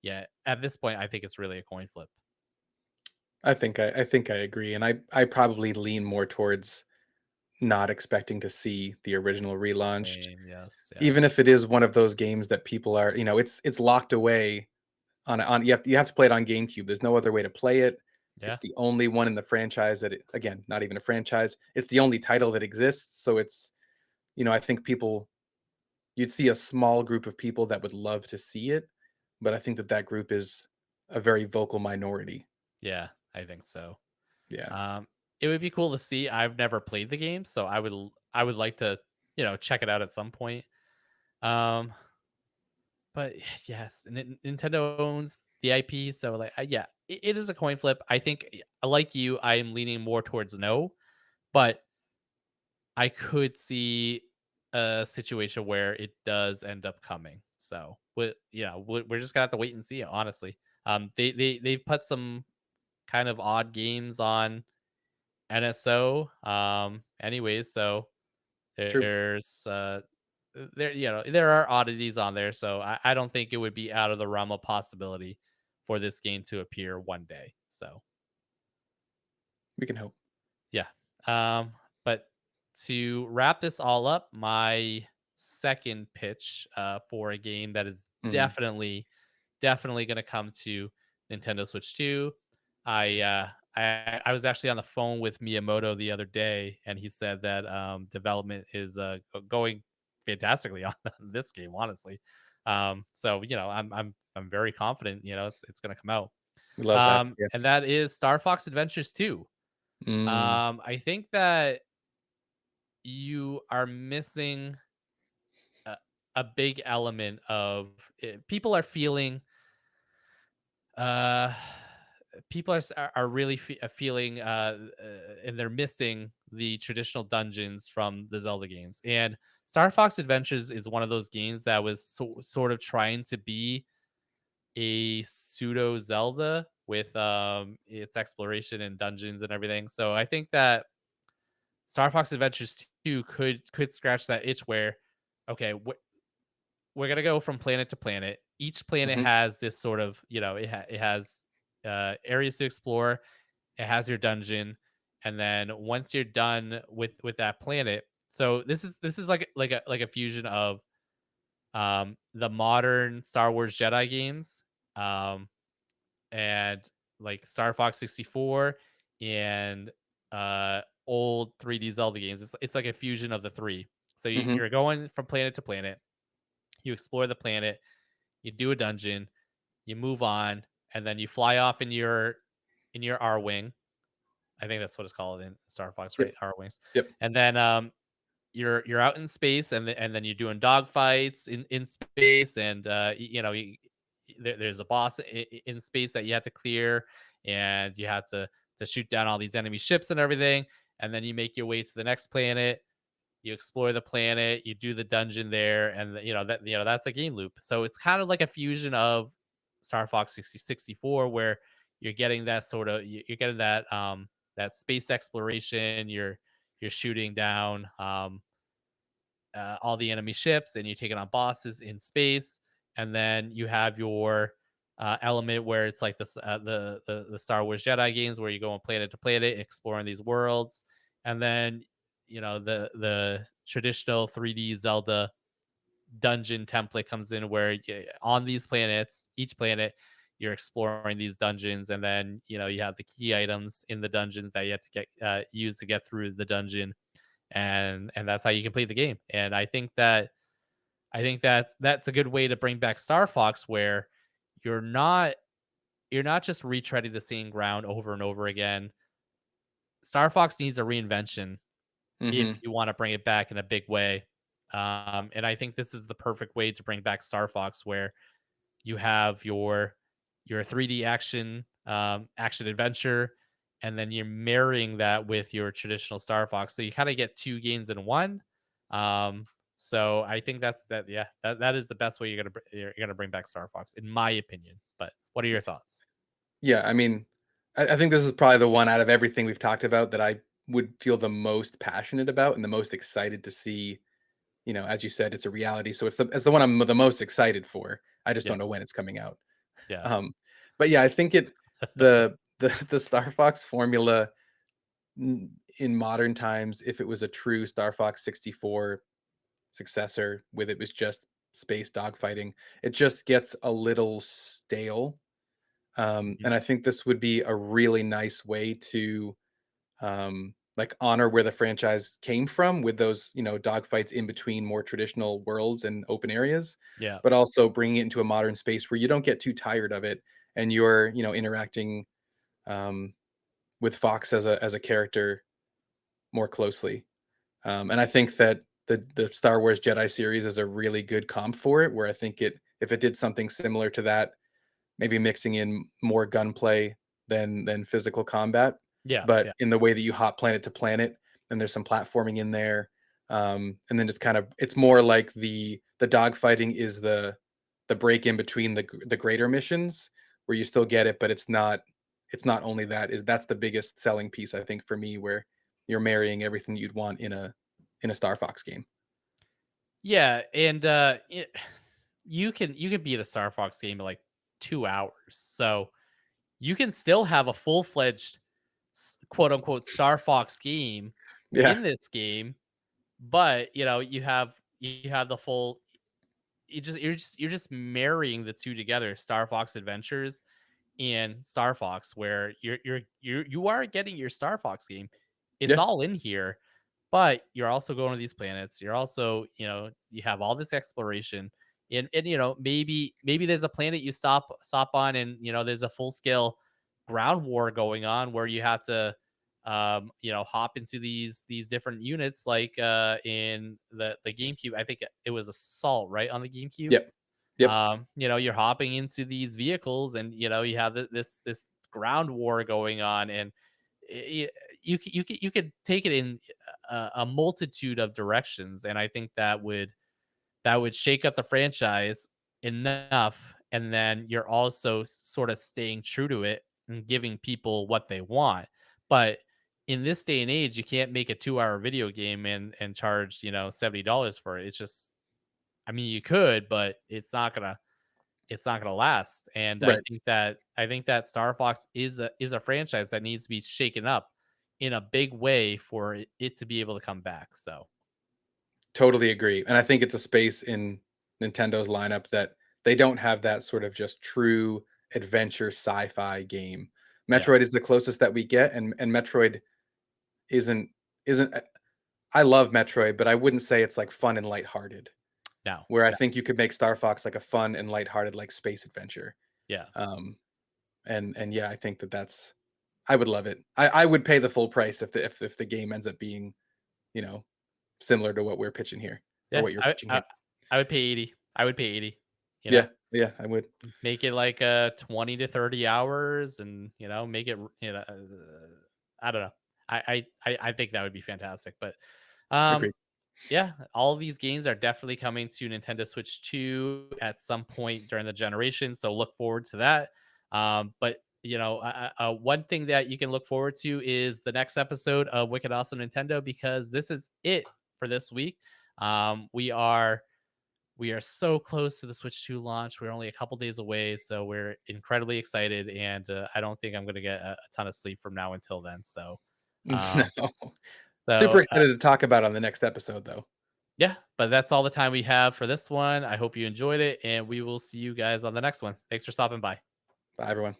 yeah, at this point I think it's really a coin flip. I think I agree, and I probably lean more towards not expecting to see the original relaunched, Same, yes, yeah, even if it is one of those games that people are, it's locked away on you have to play it on GameCube. There's no other way to play it. yeah, It's the only one in the franchise again, not even a franchise. It's the only title that exists, so I think you'd see a small group of people that would love to see it, but I think that that group is a very vocal minority. yeah, I think so. Yeah. Um, it would be cool to see. I've never played the game, so I would like to, check it out at some point. Um, but yes, Nintendo owns the IP, so like, yeah, it is a coin flip. I think, like you, I am leaning more towards no, but I could see a situation where it does end up coming. So, we're just gonna have to wait and see. Honestly, they've put some kind of odd games on NSO. Anyways, so True. there are oddities on there. So I don't think it would be out of the realm of possibility for this game to appear one day. So We can hope. yeah. Um, but to wrap this all up, my second pitch for a game that is Mhm. definitely going to come to Nintendo Switch 2. I was actually on the phone with Miyamoto the other day, and he said that development is going fantastically on this game. Honestly, so I'm very confident. It's going to come out. We love that. Yeah. And that is Star Fox Adventures 2. Mm. I think that you are missing a, a big element of people are feeling uh people are really feeling and they're missing the traditional dungeons from the Zelda games. And Star Fox Adventures is one of those games that was sort of trying to be a pseudo Zelda with its exploration and dungeons and everything. So I think that Star Fox Adventures 2 could scratch that itch where, okay, we're gonna go from planet to planet. Each planet Mhm. has this sort of, it has areas to explore. It has your dungeon, and then once you're done with that planet, so this is like a fusion of the modern Star Wars Jedi games, um, and like Star Fox 64 and old 3D Zelda games. It's like a fusion of the three. So Mhm. you're going from planet to planet. You explore the planet. You do a dungeon. You move on, and then you fly off in your R wing. I think that's what it's called in Star Fox, Yep. right? R wings. Yep. And then you're out in space, and then you're doing dogfights in space, and there's a boss in space that you have to clear, and you have to shoot down all these enemy ships and everything, and then you make your way to the next planet. You explore the planet, you do the dungeon there, and that's a game loop. So it's kind of like a fusion of Star Fox 64, where you're getting that sort of you're getting that space exploration. You're shooting down all the enemy ships, and you're taking on bosses in space. And then you have your element where it's like the Star Wars Jedi games, where you go on planet to planet, exploring these worlds. And then the traditional 3D Zelda dungeon template comes in, where on these planets, each planet, you're exploring these dungeons, and then you have the key items in the dungeons that you have to get use to get through the dungeon, and that's how you complete the game. And I think that that's a good way to bring back Star Fox, where you're not you're not just retreading the same ground over and over again. Star Fox needs a reinvention if Mhm. you want to bring it back in a big way. And I think this is the perfect way to bring back Star Fox, where you have your 3D action adventure, and then you're marrying that with your traditional Star Fox. So you kind of get two games in one. Um, so I think that is the best way you're gonna bring back Star Fox, in my opinion. But what are your thoughts? Yeah, I mean, I think this is probably the one out of everything we've talked about that I would feel the most passionate about and the most excited to see. As you said, it's a reality, so it's the one I'm the most excited for. I just Yeah, don't know when it's coming out. yeah, Um, but yeah, I think the the Star Fox formula in modern times, if it was a true Star Fox 64 successor with it was just space dogfighting, it just gets a little stale. Mhm. And I think this would be a really nice way to like honor where the franchise came from with those, dogfights in between more traditional worlds and open areas, Yeah. but also bringing it into a modern space where you don't get too tired of it and you're, interacting um, with Fox as a character more closely. And I think that the Star Wars Jedi series is a really good comp for it, where I think if it did something similar to that, maybe mixing in more gunplay than physical combat, Yeah. but Yeah. in the way that you hop planet to planet, and there's some platforming in there, and then it's more like the dogfighting is the break in between the greater missions where you still get it, but it's not only that is that's the biggest selling piece I think for me, where you're marrying everything you'd want in a Star Fox game. Yeah, and, you can beat a Star Fox game in, like, 2 hours, so you can still have a full-fledged quote, unquote, "Star Fox" game Yeah, in this game, but, you have the full you're just marrying the 2 together, Star Fox Adventures and Star Fox, where you are getting your Star Fox game. It's yeah, all in here, but you're also going to these planets. You're also, you have all this exploration, and maybe there's a planet you stop on, and there's a full scale ground war going on where you have to hop into these different units like in the GameCube. I think it was Assault, right, on the GameCube. yep, yep, You're hopping into these vehicles, and you have this ground war going on, and y- you could take it in a multitude of directions, and I think that would shake up the franchise enough, and then you're also sort of staying true to it and giving people what they want. But in this day and age, you can't make a 2-hour video game and charge $70 for it. It's just, I mean, you could, but it's not gonna last. And I right. think that Star Fox is a franchise that needs to be shaken up in a big way for it to be able to come back. So Totally agree, and I think it's a space in Nintendo's lineup that they don't have that sort of just true adventure sci-fi game. yeah, Metroid is the closest that we get, and Metroid isn't isn't I love Metroid, but I wouldn't say it's, like, fun and lighthearted, no, where I no, think you could make Star Fox, like, a fun and lighthearted, like, space adventure. yeah. Um, and yeah, I think that's I would love it. I would pay the full price if the game ends up being, you know, similar to what we're pitching here or Yeah, what you're I pitching I here. I would pay 80. I would pay 80, you know? Yeah, yeah, I would. Make it like, 20 to 30 hours, and, make it, I don't know. I think that would be fantastic, but, um, Agreed. yeah, all of these games are definitely coming to Nintendo Switch 2 at some point during the generation, so look forward to that. But, one thing that you can look forward to is the next episode of Wicked Awesome Nintendo, because this is it for this week. We are so close to the Switch 2 launch. We're only a couple days away, so we're incredibly excited, and I don't think I'm going to get a ton of sleep from now until then. So, um, No. Super so excited to talk about on the next episode, though. yeah, but that's all the time we have for this one. I hope you enjoyed it, and we will see you guys on the next one. Thanks for stopping by. Bye, everyone.